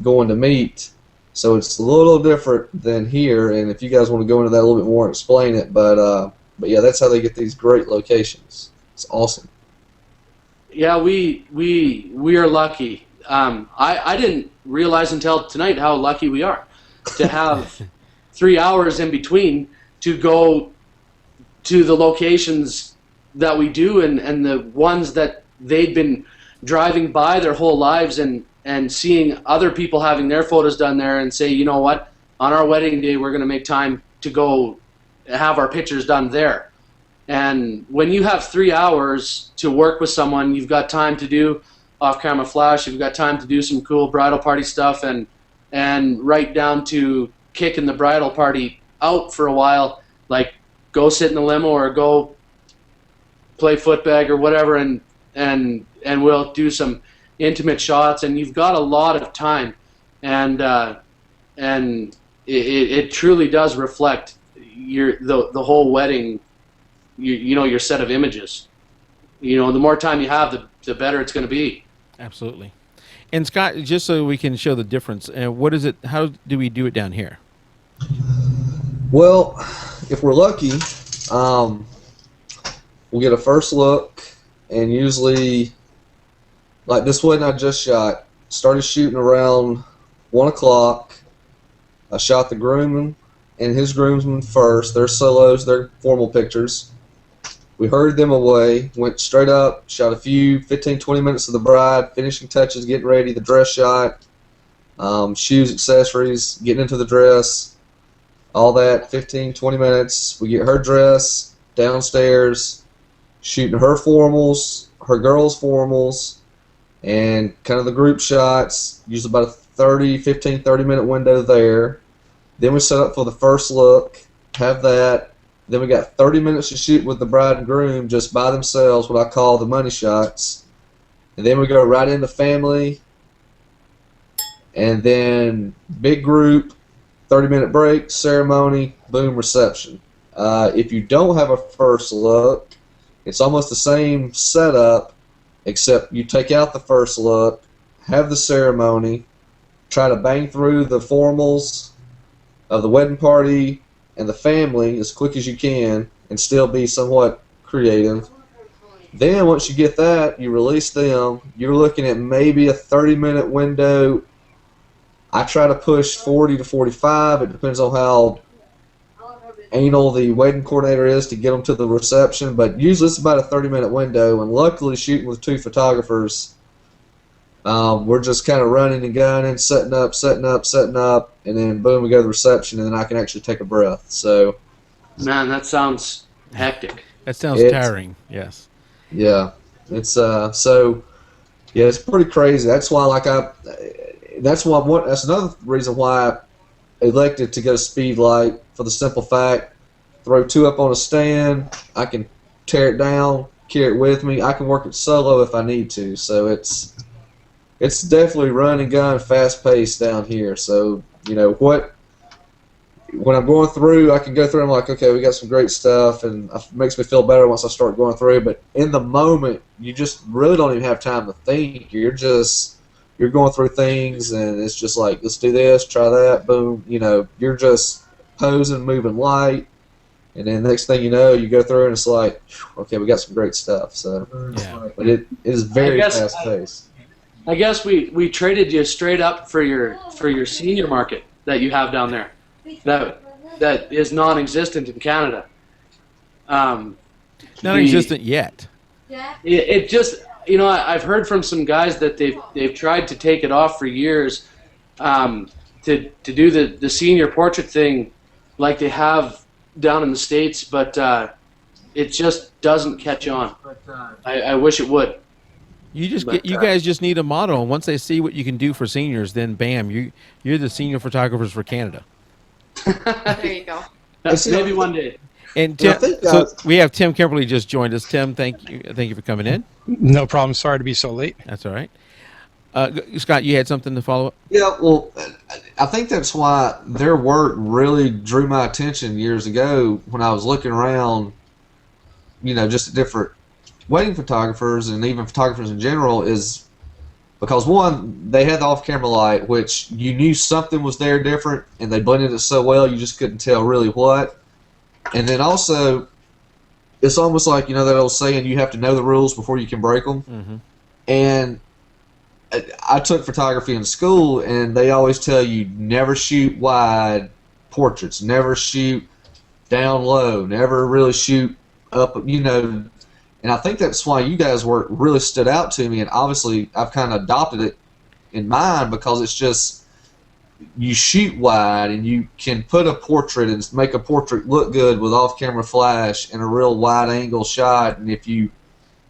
going to meet. So it's a little different than here, and if you guys want to go into that a little bit more and explain it, but yeah, that's how they get these great locations. It's awesome. Yeah, we are lucky. I didn't realize until tonight how lucky we are to have 3 hours in between to go to the locations that we do, and the ones that they'd been driving by their whole lives, and seeing other people having their photos done there, and say, you know what, on our wedding day we're going to make time to go have our pictures done there. And when you have 3 hours to work with someone, you've got time to do off-camera flash, you've got time to do some cool bridal party stuff, and right down to kicking the bridal party out for a while, like go sit in the limo or go play footbag or whatever, and we'll do some intimate shots, and you've got a lot of time, and it truly does reflect the whole wedding, you know, your set of images. You know, the more time you have, the better it's going to be. Absolutely. And Scott, just so we can show the difference, what is it? How do we do it down here? Well, if we're lucky, we'll get a first look, and usually, like this wedding I just shot, started shooting around 1 o'clock. I shot the groomman and his groomsmen first. They're solos, they're formal pictures. We hurried them away, went straight up, shot a few 15, 20 minutes of the bride, finishing touches, getting ready, the dress shot, shoes, accessories, getting into the dress, all that, 15, 20 minutes. We get her dress downstairs, shooting her formals, her girls' formals, and kind of the group shots, usually about a 15, 30-minute window there. Then we set up for the first look, have that. Then we got 30 minutes to shoot with the bride and groom just by themselves, what I call the money shots. And then we go right into family, and then big group, 30-minute break, ceremony, boom, reception. If you don't have a first look, it's almost the same setup, except you take out the first look, have the ceremony, try to bang through the formals of the wedding party and the family as quick as you can and still be somewhat creative. Then once you get that, you release them. You're looking at maybe a 30-minute window. I try to push 40 to 45. It depends on how anal the wedding coordinator is to get them to the reception, but usually it's about a 30-minute window, and luckily shooting with 2 photographers, we're just kind of running and gunning, setting up, and then boom, we go to the reception, and then I can actually take a breath. So, Man, that sounds hectic. That sounds tiring. Yes. Yeah, it's so yeah, it's pretty crazy. That's why that's another reason why I elected to go speed light, for the simple fact, throw 2 up on a stand, I can tear it down, carry it with me. I can work it solo if I need to. So it's definitely run and gun, fast paced down here. So you know when I'm going through, I can go through and I'm like, okay, we got some great stuff, and it makes me feel better once I start going through. But in the moment, you just really don't even have time to think. You're going through things, and it's just like, let's do this, try that, boom. You know, you're just posing, moving light, and then next thing you know, you go through and it's like, okay, we got some great stuff. So, Yeah. but it is very fast paced. I guess we traded you straight up for your senior market that you have down there, that is non-existent in Canada. Non-existent yet. It just, you know, I've heard from some guys that they've tried to take it off for years, to do the senior portrait thing like they have down in the States, but it just doesn't catch on. I wish it would. You guys just need a model, and once they see what you can do for seniors, then bam, you're the senior photographers for Canada. There you go. Maybe one day. And Yeah, I Tim, think, so we have Tim Kimberly just joined us. Tim, thank you for coming in. No problem. Sorry to be so late. That's all right. Scott, you had something to follow up? Yeah, well, I think that's why their work really drew my attention years ago when I was looking around, just at different wedding photographers and even photographers in general, is because, one, they had the off-camera light, which you knew something was there different, and they blended it so well you just couldn't tell really what. And then also, it's almost like, that old saying, you have to know the rules before you can break them. Mm-hmm. And I took photography in school, and they always tell you never shoot wide portraits, never shoot down low, never really shoot up, And I think that's why you guys' work really stood out to me, and obviously I've kind of adopted it in mine because it's just, you shoot wide and you can put a portrait and make a portrait look good with off-camera flash and a real wide-angle shot, and if you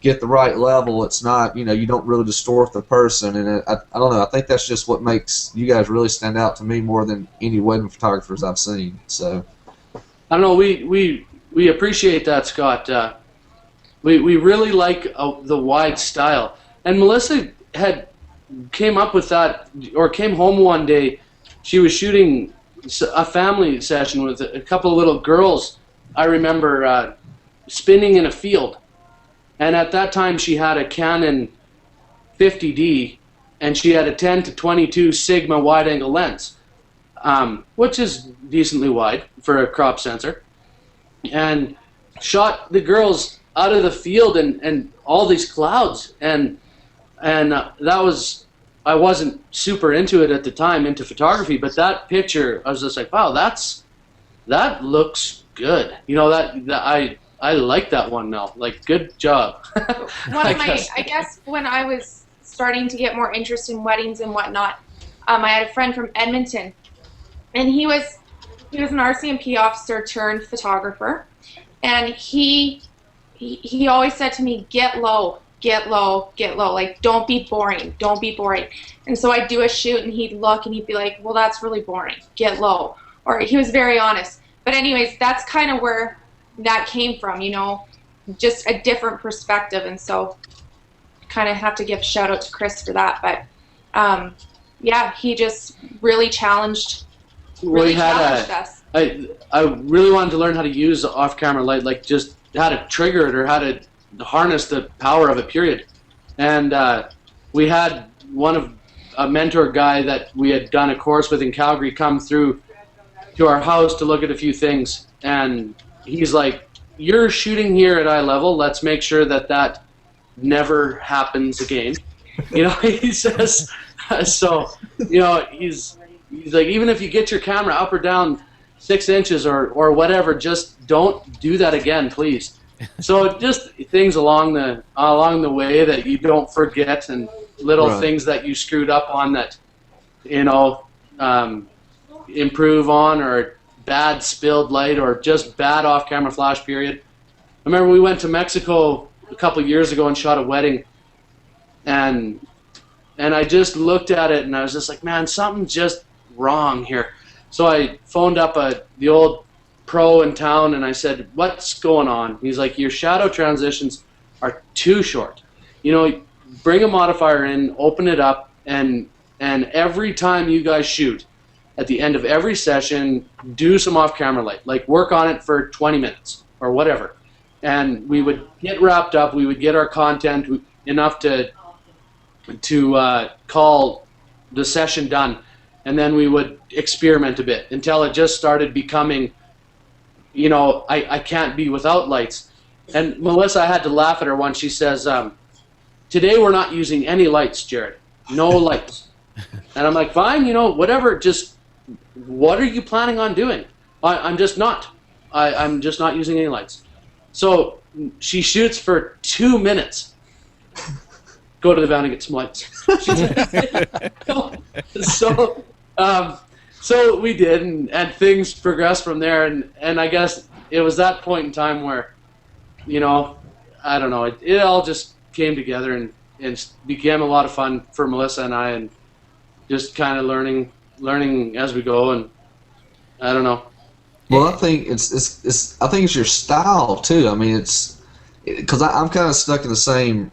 get the right level, it's not, you don't really distort the person, and I don't know, I think that's just what makes you guys really stand out to me more than any wedding photographers I've seen. So I don't know, we appreciate that, Scott. We really like the wide style, and Melissa came up with that, or came home one day. She was shooting a family session with a couple of little girls. I remember spinning in a field, and at that time she had a Canon 50D, and she had a 10 to 22 Sigma wide-angle lens, which is decently wide for a crop sensor, and shot the girls out of the field and all these clouds, and that was, I wasn't super into it at the time, into photography, but that picture, I was just like, wow, that looks good. I like that one now. Like, good job. I guess when I was starting to get more interest in weddings and whatnot, I had a friend from Edmonton, and he was an RCMP officer turned photographer, and he always said to me, get low, get low, get low. Like, don't be boring, don't be boring. And so I'd do a shoot, and he'd look, and he'd be like, well, that's really boring, get low. Or he was very honest. But anyways, that's kind of where that came from, just a different perspective. And so kind of have to give a shout out to Chris for that. But yeah, he just really challenged us. I really wanted to learn how to use off-camera light, like just how to trigger it or how to harness the power of it, period. And we had a mentor guy that we had done a course with in Calgary come through to our house to look at a few things, and he's like, you're shooting here at eye level, let's make sure that never happens again. He says, so, he's like, even if you get your camera up or down 6 inches or whatever, just don't do that again, please. So just things along the way that you don't forget, and little things that you screwed up on that, improve on, or bad spilled light, or just bad off-camera flash, period. I remember we went to Mexico a couple years ago and shot a wedding, and I just looked at it and I was just like, man, something's just wrong here. So I phoned up the old pro in town, and I said, what's going on? He's like, your shadow transitions are too short. Bring a modifier in, open it up, and every time you guys shoot, at the end of every session, do some off-camera light. Like, work on it for 20 minutes or whatever. And we would get wrapped up, we would get our content enough to call the session done, and then we would experiment a bit until it just started becoming, I can't be without lights. And Melissa, I had to laugh at her once. She says, today we're not using any lights, Jared. No lights. And I'm like, fine, whatever, just what are you planning on doing? I'm just not. I'm just not using any lights. So she shoots for 2 minutes. Go to the van and get some lights. So we did, and things progressed from there, and I guess it was that point in time where you know, I don't know. It all just came together and became a lot of fun for Melissa and I, and just kind of learning as we go. And I don't know. Well, I think it's I think it's your style too. I mean, it's because I'm kind of stuck in the same.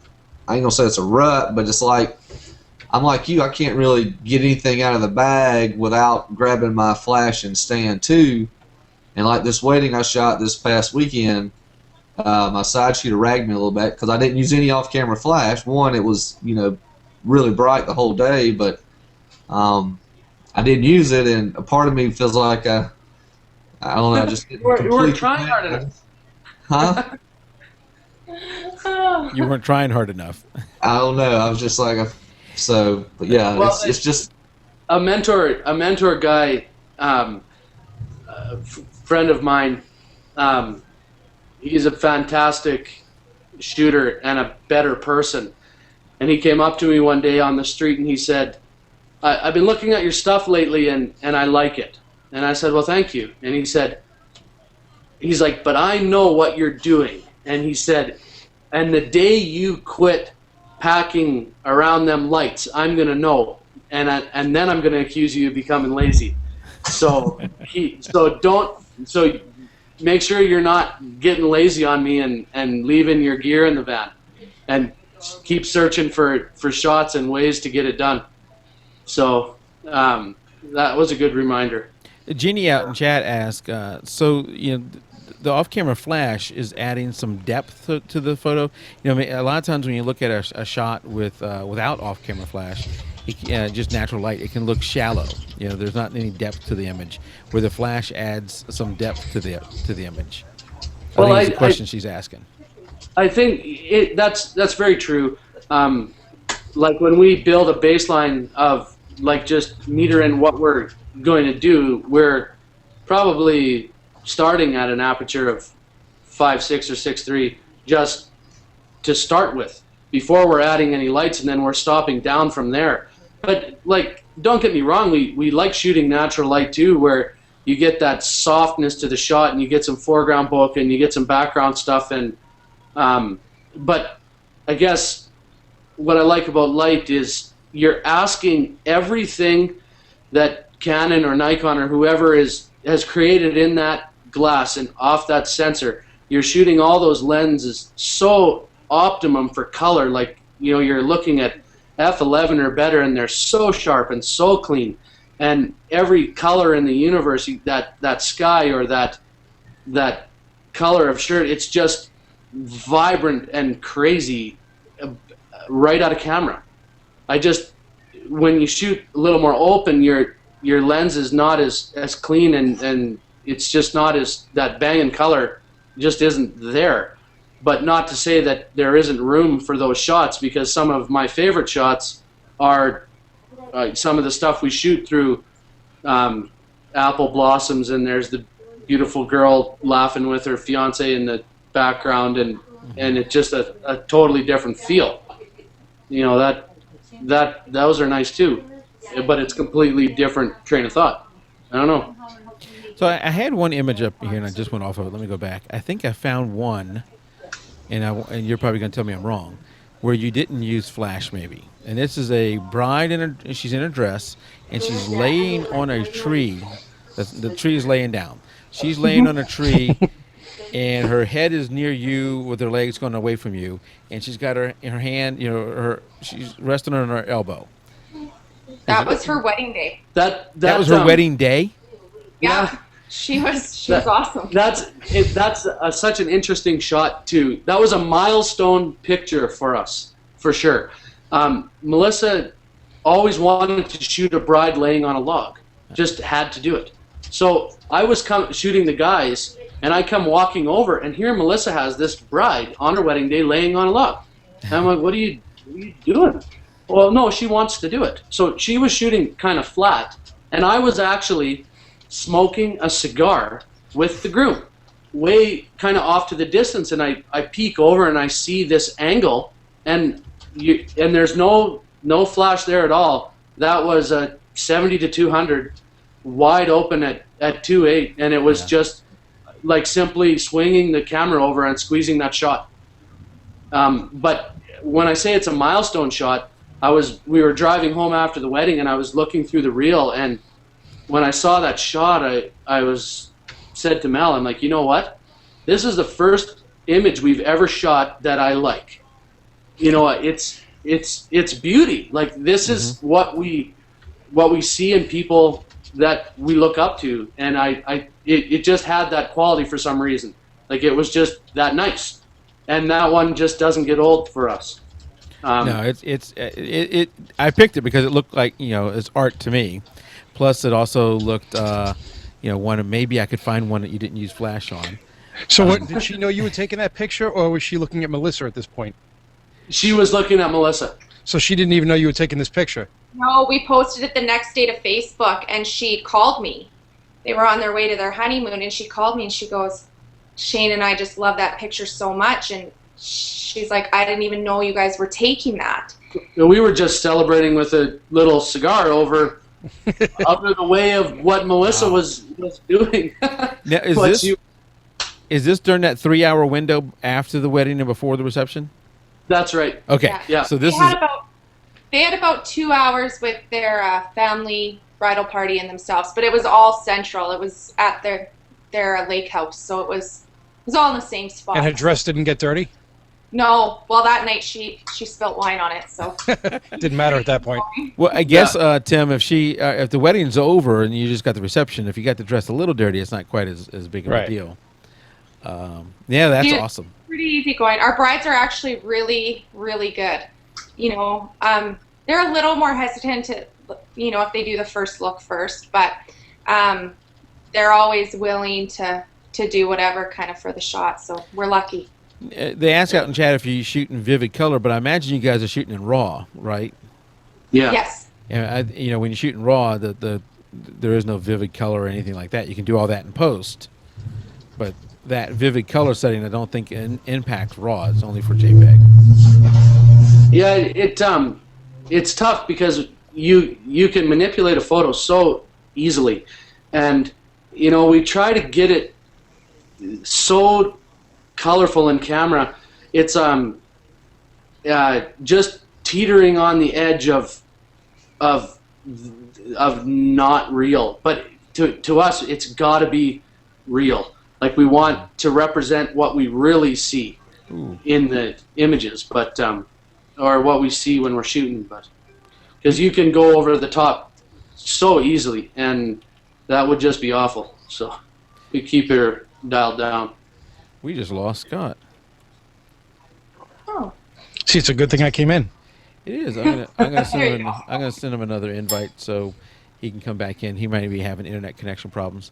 I ain't gonna say it's a rut, but it's like I'm like you. I can't really get anything out of the bag without grabbing my flash and stand too. And like this wedding I shot this past weekend, my side shooter ragged me a little bit because I didn't use any off-camera flash. One, it was really bright the whole day, but I didn't use it, and a part of me feels like I don't know, I just You weren't trying hard enough. Huh? You weren't trying hard enough. I don't know. I was just like, but yeah, Well, it's just a mentor guy, friend of mine. He's a fantastic shooter and a better person. And he came up to me one day on the street and he said, I've been looking at your stuff lately and I like it. And I said, well, thank you. And he's like, but I know what you're doing. And he said, and the day you quit packing around them lights, I'm going to know. And then I'm going to accuse you of becoming lazy. So make sure you're not getting lazy on me and leaving your gear in the van, and keep searching for shots and ways to get it done. So that was a good reminder. Jeannie out in chat asked, so the off-camera flash is adding some depth to the photo. I mean, a lot of times when you look at a shot without off-camera flash, just natural light, it can look shallow. There's not any depth to the image. Where the flash adds some depth to the image. I think it's the question she's asking. I think that's very true. Like when we build a baseline of like just meter in what we're going to do, we're probably starting at an aperture of 5.6 or 6.3 just to start with, before we're adding any lights, and then we're stopping down from there. But like, don't get me wrong, we like shooting natural light too, where you get that softness to the shot and you get some foreground bokeh and you get some background stuff. And but I guess what I like about light is you're asking everything that Canon or Nikon or whoever has created in that glass and off that sensor. You're shooting all those lenses so optimum for color, like you're looking at f11 or better, and they're so sharp and so clean. And every color in the universe, that sky or that color of shirt, it's just vibrant and crazy right out of camera. When you shoot a little more open, your lens is not as clean, and it's just not as, that banging color just isn't there. But not to say that there isn't room for those shots, because some of my favorite shots are some of the stuff we shoot through apple blossoms, and there's the beautiful girl laughing with her fiance in the background, and it's just a totally different feel. Those are nice too, but it's completely different train of thought. I don't know. So I had one image up here, and I just went off of it. Let me go back. I think I found one, and you're probably going to tell me I'm wrong, where you didn't use flash maybe. And this is a bride, she's in a dress, and she's laying on a tree. The tree is laying down. She's laying on a tree, and her head is near you with her legs going away from you, and she's got her hand, she's resting on her elbow. That was her wedding day. That was her wedding day? Yeah. She was awesome. That's such an interesting shot too. That was a milestone picture for us, for sure. Melissa always wanted to shoot a bride laying on a log, just had to do it. So I was shooting the guys, and I come walking over, and here Melissa has this bride on her wedding day laying on a log. And I'm like, what are you doing? Well, no, she wants to do it. So she was shooting kind of flat, and I was actually smoking a cigar with the groom, way kind of off to the distance, and I peek over and I see this angle, and there's no flash there at all. That was a 70 to 200 wide open at 2.8, and it was just like simply swinging the camera over and squeezing that shot. But when I say it's a milestone shot, we were driving home after the wedding, and I was looking through the reel, and when I saw that shot, I said to Mel, I'm like, you know what? This is the first image we've ever shot that I like. You know, it's beauty. Like, this is what we see in people that we look up to, and it just had that quality for some reason. Like, it was just that nice, and that one just doesn't get old for us. No, I picked it because it looked like, it's art to me. Plus, it also looked, one maybe I could find one that you didn't use flash on. So, did she know you were taking that picture, or was she looking at Melissa at this point? She was looking at Melissa. So she didn't even know you were taking this picture? No, we posted it the next day to Facebook, and she called me. They were on their way to their honeymoon, and she called me, and she goes, Shane and I just love that picture so much, and she's like, I didn't even know you guys were taking that. We were just celebrating with a little cigar over the way of what Melissa was doing. Now, is this during that 3-hour window after the wedding and before the reception? That's right. Okay. Yeah. So they had about 2 hours with their family bridal party and themselves, but it was all central. It was at their lake house, so it was all in the same spot. And her dress didn't get dirty? No. Well, that night she spilt wine on it, so didn't matter at that point. Well, I guess Tim, if the wedding's over and you just got the reception, if you got the dress a little dirty, it's not quite as big of a deal. Yeah, that's awesome. Pretty easy going. Our brides are actually really, really good. They're a little more hesitant to, if they do the first look first, but they're always willing to do whatever kind of for the shot. So we're lucky. They ask out in chat if you shoot in vivid color, but I imagine you guys are shooting in RAW, right? Yeah. Yes. Yeah. When you shoot in RAW, there is no vivid color or anything like that. You can do all that in post, but that vivid color setting, I don't think impacts RAW. It's only for JPEG. Yeah, it's tough because you can manipulate a photo so easily, and we try to get it so colorful in camera. It's just teetering on the edge of not real, but to us it's got to be real. Like, we want to represent what we really see in the images, but or what we see when we're shooting, but because you can go over the top so easily, and that would just be awful. So we keep her dialed down. We just lost Scott. Oh. See, it's a good thing I came in. It is. I'm gonna send him another invite so he can come back in. He might be having internet connection problems.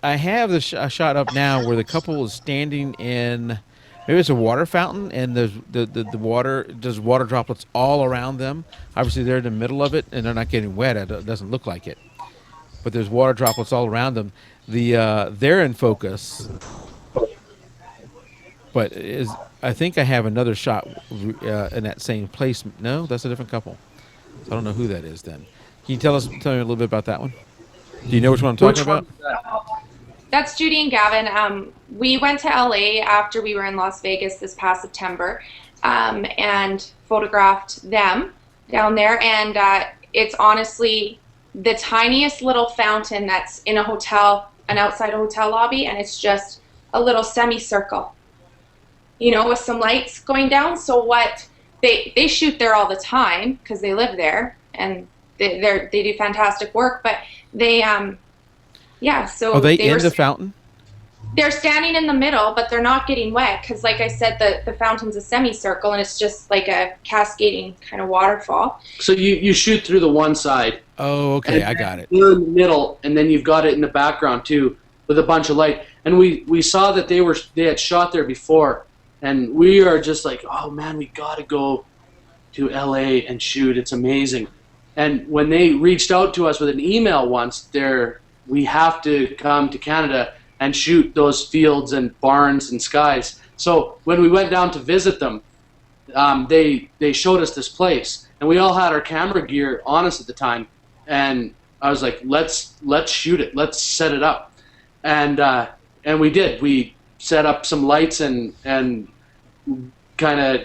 I have the shot up now where the couple is standing in, maybe it's a water fountain, and there's there's water droplets all around them. Obviously, they're in the middle of it, and they're not getting wet. It doesn't look like it, but there's water droplets all around them. They're in focus, but I think I have another shot in that same place. No, that's a different couple. So I don't know who that is. Then, can you tell me a little bit about that one? Do you know which one I'm talking about? That's Judy and Gavin. We went to LA after we were in Las Vegas this past September, and photographed them down there. And it's honestly the tiniest little fountain that's in a hotel, an outside hotel lobby, and it's just a little semicircle, with some lights going down. So what they shoot there all the time because they live there, and they do fantastic work. But they so are they in the fountain? They're standing in the middle, but they're not getting wet because, like I said, the fountain's a semicircle, and it's just like a cascading kind of waterfall. So you shoot through the one side. Oh, okay, I got it. You're in the middle, and then you've got it in the background too, with a bunch of light. And we saw that they had shot there before, and we are just like, oh man, we gotta go to LA and shoot. It's amazing. And when they reached out to us with an email once, we have to come to Canada and shoot those fields and barns and skies. So when we went down to visit them, they showed us this place, and we all had our camera gear on us at the time. And I was like, let's shoot it. Let's set it up. and we did. We set up some lights and kind of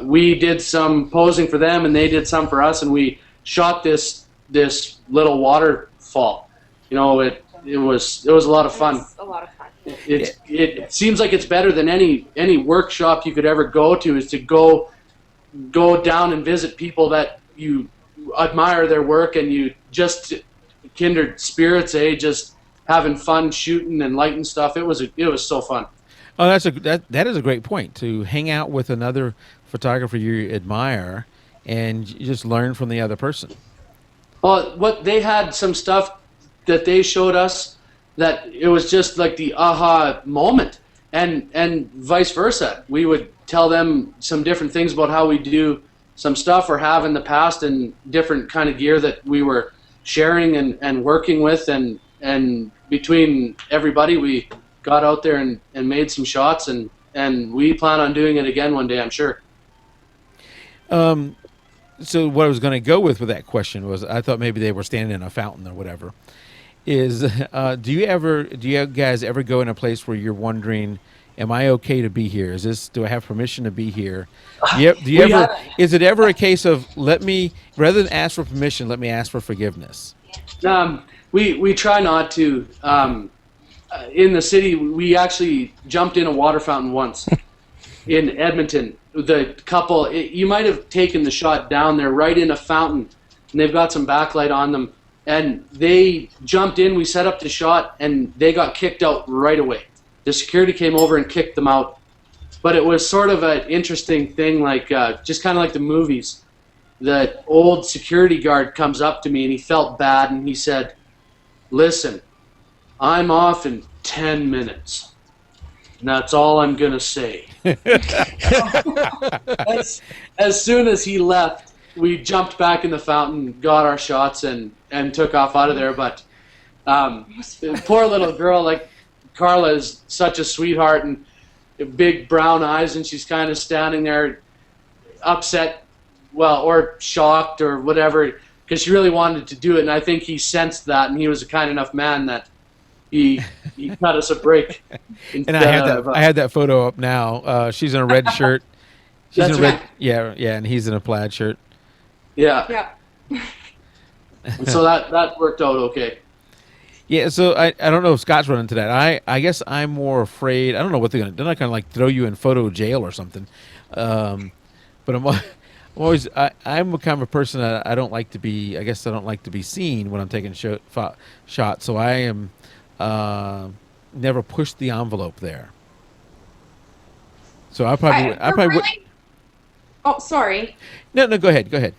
we did some posing for them, and they did some for us, and we shot this little waterfall. You know, it was a lot of fun. It was a lot of fun. It seems like it's better than any workshop you could ever go to, is to go down and visit people that you admire their work, and you just kindred spirits, just having fun shooting and lighting stuff. It was so fun. Oh, that is a great point, to hang out with another photographer you admire and you just learn from the other person. Well, what they had some stuff that they showed us that it was just like the aha moment, and vice versa. We would tell them some different things about how we do some stuff or have in the past, and different kind of gear that we were sharing and working with, and between everybody we got out there and made some shots, and we plan on doing it again one day, I'm sure. So what I was going to go with that question was, I thought maybe they were standing in a fountain or whatever. Is do you guys ever go in a place where you're wondering, am I okay to be here? Do I have permission to be here? Is it ever a case of, rather than ask for permission, let me ask for forgiveness? We try not to. In the city, we actually jumped in a water fountain once in Edmonton. The couple, you might have taken the shot down there right in a fountain, and they've got some backlight on them, and they jumped in, we set up the shot, and they got kicked out right away. The security came over and kicked them out. But it was sort of an interesting thing, like just kind of like the movies. The old security guard comes up to me, and he felt bad, and he said, "Listen, I'm off in 10 minutes. And that's all I'm going to say." As soon as he left, we jumped back in the fountain, got our shots, and took off out of there. But poor little girl, like Carla, is such a sweetheart, and big brown eyes, and she's kind of standing there upset, or shocked or whatever, because she really wanted to do it. And I think he sensed that, and he was a kind enough man that he cut us a break. And I had that photo up now. She's in a red shirt. That's right. Yeah, and he's in a plaid shirt. Yeah. So that worked out okay. Yeah, so I don't know if Scott's run into that. I guess I'm more afraid. I don't know what they're not going to like throw you in photo jail or something. But I'm always I'm a kind of a person that I don't like to be. I guess I don't like to be seen when I'm taking shots. So I am never pushed the envelope there. So I probably would. Oh, sorry. No, go ahead.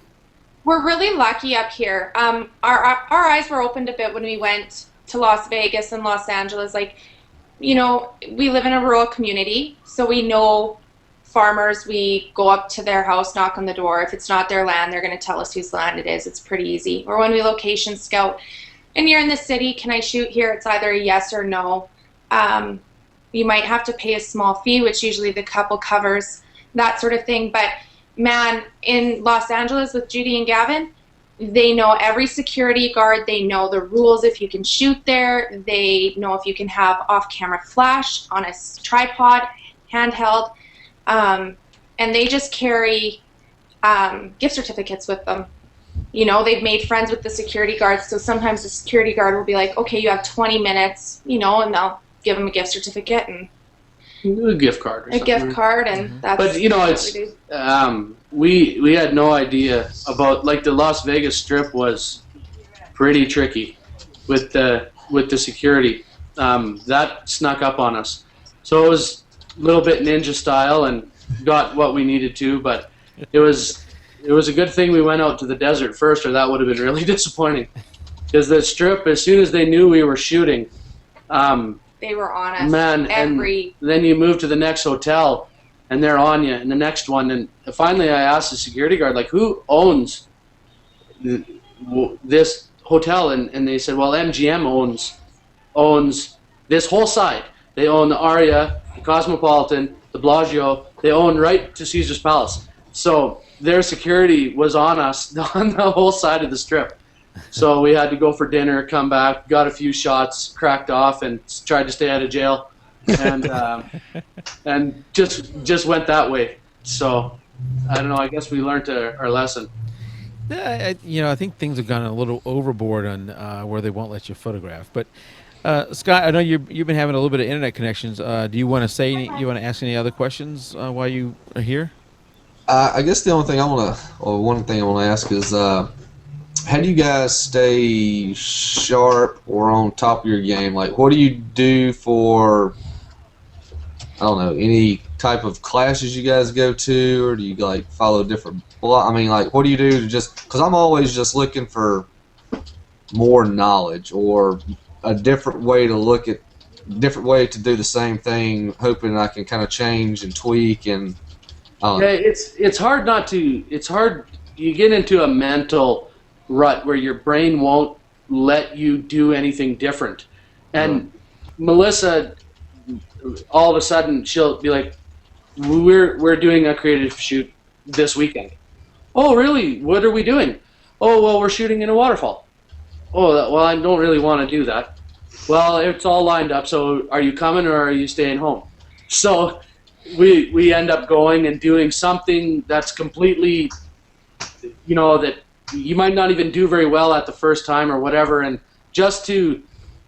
We're really lucky up here. Our eyes were opened a bit when we went to Las Vegas and Los Angeles. Like, we live in a rural community, so we know farmers. We go up to their house, knock on the door. If it's not their land, they're going to tell us whose land it is. It's pretty easy. Or when we location scout, and you're in the city, can I shoot here? It's either a yes or no. You might have to pay a small fee, which usually the couple covers, that sort of thing. But man, in Los Angeles with Judy and Gavin, they know every security guard. They know the rules if you can shoot there. They know if you can have off-camera flash on a tripod, handheld. And they just carry gift certificates with them. They've made friends with the security guards, so sometimes the security guard will be like, okay, you have 20 minutes, and they'll give them a gift certificate and a gift card or a gift card, and that's but it's we had no idea about, like, the Las Vegas Strip was pretty tricky with the security. That snuck up on us, so it was a little bit ninja style and got what we needed to, but it was a good thing we went out to the desert first, or that would have been really disappointing, because the Strip, as soon as they knew we were shooting, they were on us. Man, and then you move to the next hotel, and they're on you, and the next one. And finally, I asked the security guard, like, who owns this hotel? And they said, well, MGM owns this whole side. They own the Aria, the Cosmopolitan, the Bellagio. They own right to Caesar's Palace. So their security was on us on the whole side of the Strip. So we had to go for dinner, come back, got a few shots, cracked off, and tried to stay out of jail, and just went that way. So I don't know. I guess we learned our lesson. I think things have gone a little overboard on where they won't let you photograph. But Scott, I know you've been having a little bit of internet connections. Do you want to you want to ask any other questions while you are here? I guess the only thing one thing I want to ask is, how do you guys stay sharp or on top of your game? Like, what do you do for, I don't know, any type of classes you guys go to, or do you like follow different I mean, like, what do you do to because I'm always just looking for more knowledge or a different way to do the same thing, hoping I can kind of change and tweak and. Yeah, it's hard not to. It's hard. You get into a mental rut where your brain won't let you do anything different. And Melissa, all of a sudden, she'll be like, "We're doing a creative shoot this weekend." Oh, really? What are we doing? Oh, well, we're shooting in a waterfall. Oh, well, I don't really want to do that. Well, it's all lined up. So, are you coming or are you staying home? So. We end up going and doing something that's completely, that you might not even do very well at the first time or whatever, and just to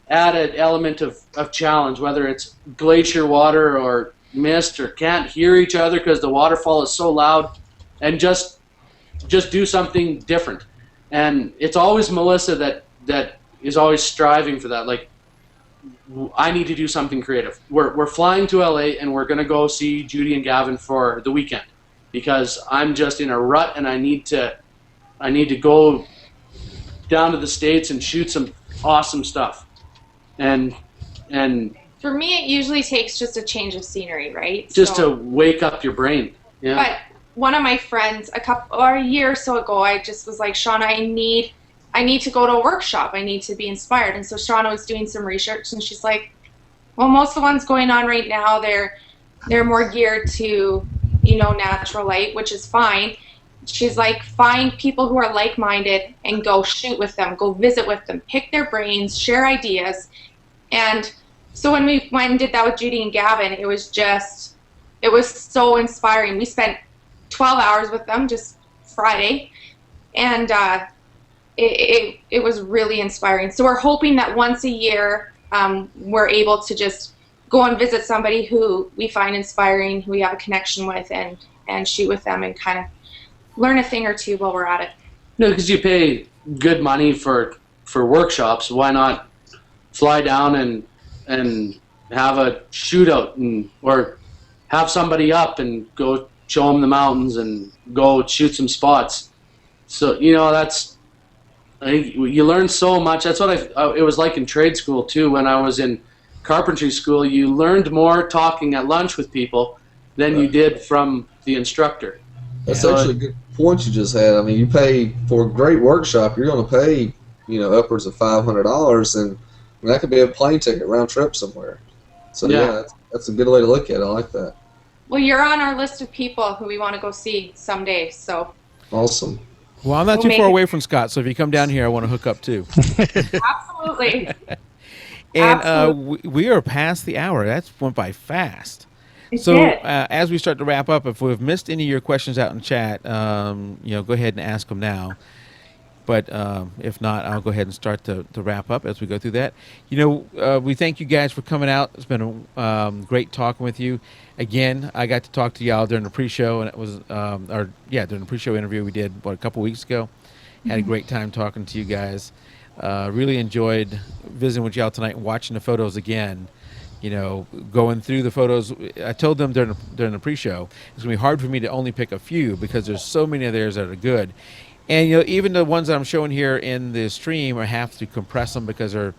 add an element of challenge, whether it's glacier water or mist or can't hear each other because the waterfall is so loud, and just do something different. And it's always Melissa that is always striving for that. Like, I need to do something creative. We're flying to LA and we're gonna go see Judy and Gavin for the weekend because I'm just in a rut and I need to go down to the States and shoot some awesome stuff. And for me, it usually takes just a change of scenery, right? Just to wake up your brain. Yeah. But one of my friends, a year or so ago, I just was like, Shauna, I need to go to a workshop. I need to be inspired. And so Shauna was doing some research, and she's like, well, most of the ones going on right now, they're more geared to, natural light, which is fine. She's like, find people who are like-minded and go shoot with them, go visit with them, pick their brains, share ideas. And so when we went and did that with Judy and Gavin, it was so inspiring. We spent 12 hours with them just Friday, and it was really inspiring. So we're hoping that once a year we're able to just go and visit somebody who we find inspiring, who we have a connection with, and shoot with them and kind of learn a thing or two while we're at it. No, because you pay good money for workshops. Why not fly down and have a shootout or have somebody up and go show them the mountains and go shoot some spots. So I think you learn so much. That's what it was like in trade school too. When I was in carpentry school, you learned more talking at lunch with people than you did from the instructor. That's actually a good point you just had. I mean, you pay for a great workshop, you're going to pay, upwards of $500, and that could be a plane ticket round trip somewhere. So yeah, that's a good way to look at it. I like that. Well, you're on our list of people who we want to go see someday. So awesome. Well, I'm not too far away from Scott, so if you come down here, I want to hook up too. Absolutely. And we are past the hour. That went by fast. So as we start to wrap up, if we've missed any of your questions out in chat, go ahead and ask them now. But if not, I'll go ahead and start to wrap up as we go through that. We thank you guys for coming out. It's been great talking with you. Again, I got to talk to y'all during the pre-show, and it was during the pre-show interview we did a couple weeks ago. Had a great time talking to you guys. Really enjoyed visiting with y'all tonight and watching the photos again. Going through the photos. I told them during the pre-show it's gonna be hard for me to only pick a few because there's so many of theirs that are good. And even the ones that I'm showing here in the stream, I have to compress them because they're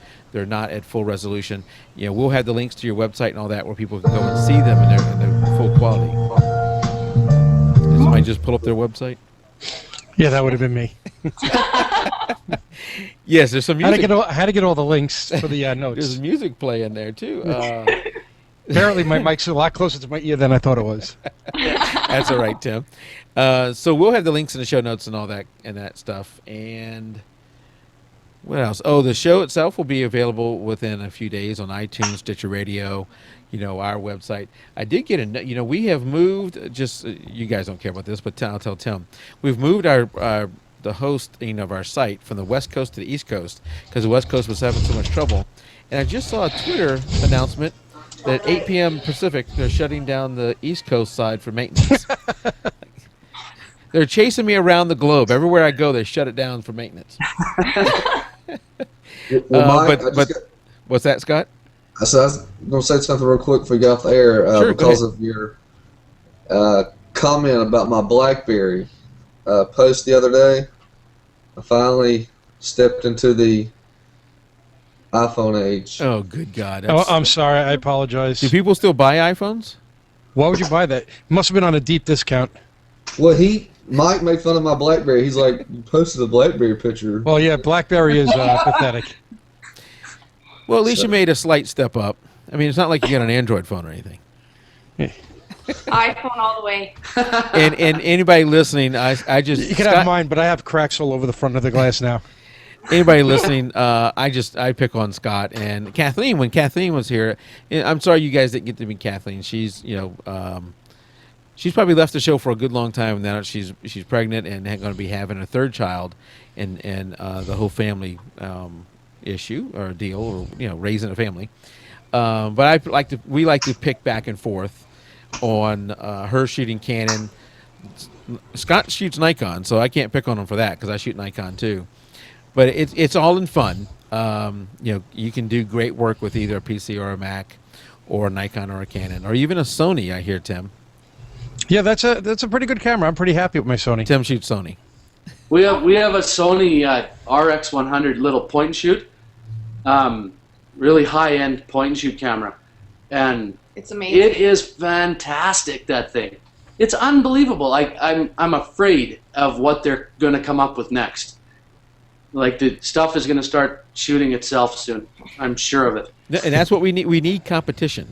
not at full resolution. We'll have the links to your website and all that where people can go and see them in their full quality. Did somebody just pull up their website? Yeah, that would have been me. Yes, there's some music. I had to get all the links for the notes. There's music playing there too. Apparently, my mic's a lot closer to my ear than I thought it was. That's all right, Tim. So we'll have the links in the show notes and all that stuff. And What else? Oh, the show itself will be available within a few days on iTunes, Stitcher Radio, our website. I did get we have moved. Just you guys don't care about this, but I'll tell Tim. We've moved our the hosting of our site from the West Coast to the East Coast because the West Coast was having so much trouble. And I just saw a Twitter announcement that at 8 p.m. Pacific, they're shutting down the East Coast side for maintenance. They're chasing me around the globe. Everywhere I go, they shut it down for maintenance. Well, Mike, What's that, Scott? I was going to say something real quick before we get off the air Sure, because of your comment about my BlackBerry post the other day. I finally stepped into the iPhone age. Oh, good God. Oh, I'm sorry. I apologize. Do people still buy iPhones? Why would you buy that? It must have been on a deep discount. Well, Mike made fun of my BlackBerry. He's like, you posted a BlackBerry picture. Well, yeah, BlackBerry is pathetic. Well, at least you made a slight step up. I mean, it's not like you got an Android phone or anything. iPhone all the way. And anybody listening, I just You can have mine, but I have cracks all over the front of the glass now. Anybody listening, I pick on Scott and Kathleen. When Kathleen was here, I'm sorry you guys didn't get to meet Kathleen. She's she's probably left the show for a good long time now. She's pregnant and going to be having a third child, and the whole family issue or deal, or raising a family. But we like to pick back and forth on her shooting Canon. Scott shoots Nikon, so I can't pick on him for that because I shoot Nikon too. But it's all in fun. You can do great work with either a PC or a Mac, or a Nikon or a Canon, or even a Sony. I hear Tim. Yeah, that's a pretty good camera. I'm pretty happy with my Sony. Tim shoots Sony. We have a Sony RX100 little point and shoot, really high end point and shoot camera, and It's amazing. it is fantastic. That thing, it's unbelievable. I'm afraid of what they're going to come up with next. Like the stuff is going to start shooting itself soon. I'm sure of it. And that's what we need. We need competition.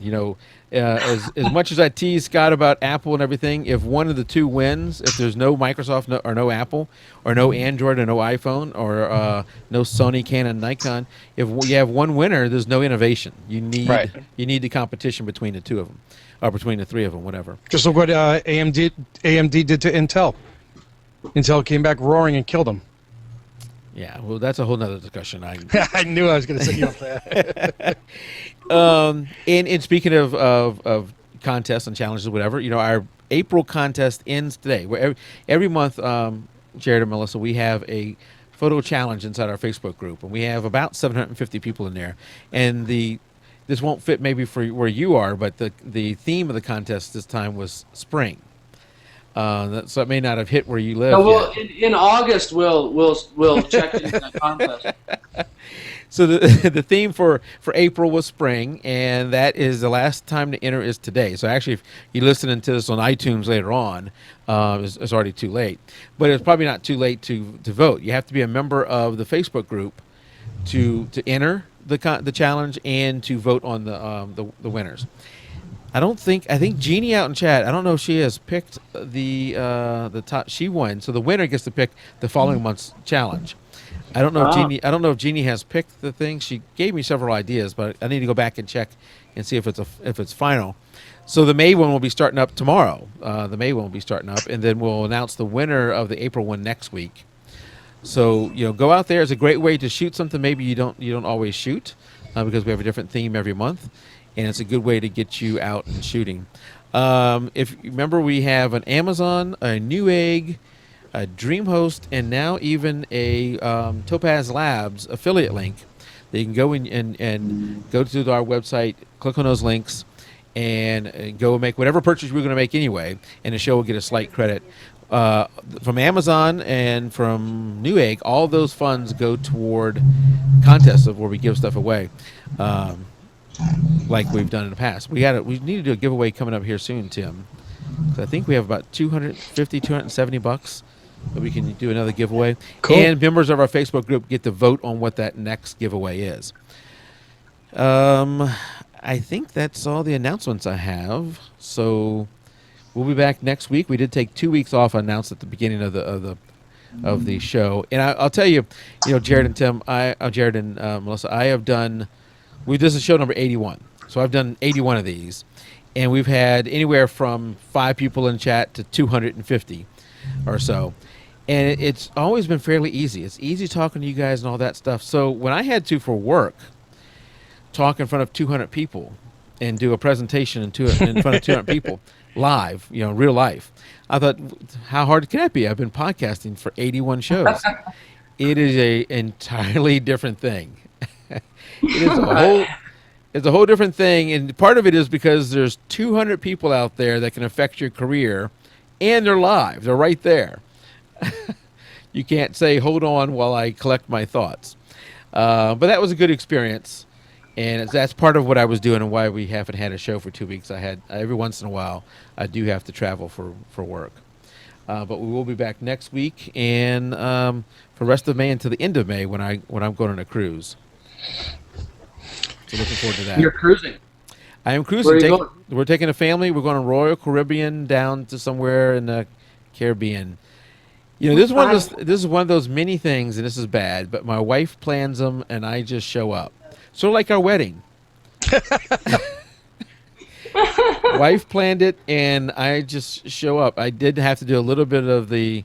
As much as I tease Scott about Apple and everything, if one of the two wins, if there's no Microsoft or no Apple or no Android or no iPhone or no Sony, Canon, Nikon, if you have one winner, there's no innovation. You need the competition between the two of them, or between the three of them, whatever. Just look what AMD did to Intel. Intel came back roaring and killed them. Yeah, well, that's a whole nother discussion. I knew I was going to set you up there. And speaking of contests and challenges, whatever, our April contest ends today. Where every month, Jared and Melissa, we have a photo challenge inside our Facebook group, and we have about 750 people in there. And this won't fit maybe for where you are, but the theme of the contest this time was spring. So it may not have hit where you live. No, well, in August we'll check into that contest. So the theme for April was spring, and that is the last time to enter is today. So actually, if you're listening to this on iTunes later on, it's already too late. But it's probably not too late to vote. You have to be a member of the Facebook group to enter the challenge and to vote on the winners. I think Jeannie out in chat, I don't know if she has picked the top. She won, so the winner gets to pick the following month's challenge. I don't know if Jeannie has picked the thing. She gave me several ideas, but I need to go back and check and see if it's final. So the May one will be starting up tomorrow. The May one will be starting up, and then we'll announce the winner of the April one next week. So go out there. It's a great way to shoot something maybe you don't always shoot, because we have a different theme every month. And it's a good way to get you out and shooting. If you remember, we have an Amazon, a Newegg, a DreamHost, and now even a Topaz Labs affiliate link. That you can go in and go to our website, click on those links, and go make whatever purchase we're going to make anyway, and the show will get a slight credit. From Amazon and from Newegg, all those funds go toward contests of where we give stuff away. Like we've done in the past. We need to do a giveaway coming up here soon, Tim. I think we have about $270 that we can do another giveaway. Cool. And members of our Facebook group get to vote on what that next giveaway is. I think that's all the announcements I have. So we'll be back next week. We did take 2 weeks off, announced at the beginning of the of the show. And I'll tell you, Jared and Tim, Jared and Melissa, I have done. This is show number 81, so I've done 81 of these, and we've had anywhere from 5 people in chat to 250 or so. And it's always been fairly easy. It's easy talking to you guys and all that stuff. So when I had to, for work, talk in front of 200 people and do a presentation in front of 200 people live, real life, I thought, how hard can that be? I've been podcasting for 81 shows. It is a entirely different thing. It's a whole different thing. And part of it is because there's 200 people out there that can affect your career, and they're live. They're right there. You can't say, hold on while I collect my thoughts. But that was a good experience. And that's part of what I was doing and why we haven't had a show for 2 weeks. I had every once in a while, I do have to travel for work. But we will be back next week and for the rest of May until the end of May when I'm going on a cruise. So looking forward to that. You're cruising. I am cruising. Where are you going? We're taking a family. We're going to Royal Caribbean down to somewhere in the Caribbean. This is one of those many things, and this is bad, but my wife plans them, and I just show up. Sort of like our wedding. Wife planned it, and I just show up. I did have to do a little bit of the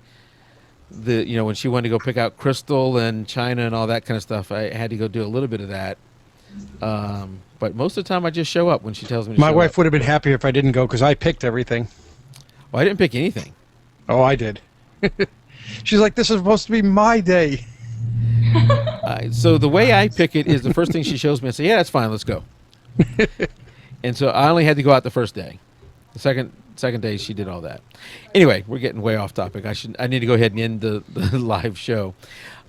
when she wanted to go pick out crystal and china and all that kind of stuff. I had to go do a little bit of that. But most of the time, I just show up when she tells me to My show wife up. would have been happy if I didn't go because I picked everything. Well, I didn't pick anything. Oh, I did. She's like, this is supposed to be my day. So the way I pick it is the first thing she shows me, I say, yeah, that's fine, let's go. And so I only had to go out the first day. The second day, she did all that. Anyway, we're getting way off topic. I need to go ahead and end the live show.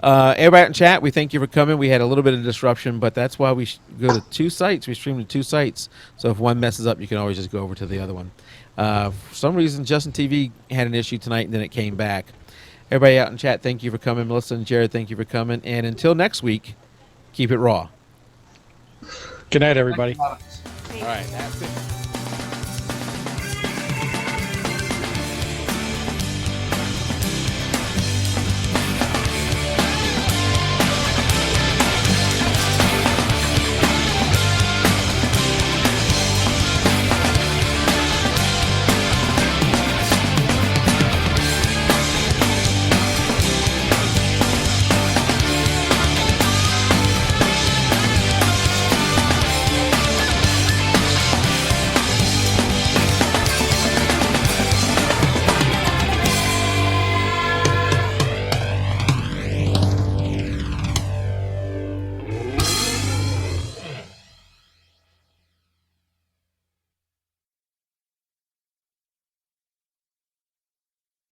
Everybody out in chat, we thank you for coming. We had a little bit of disruption, but that's why we go to 2 sites. We stream to 2 sites. So if one messes up, you can always just go over to the other one. For some reason, Justin TV had an issue tonight, and then it came back. Everybody out in chat, thank you for coming. Melissa and Jared, thank you for coming. And until next week, keep it raw. Good night, everybody. All right. That's it.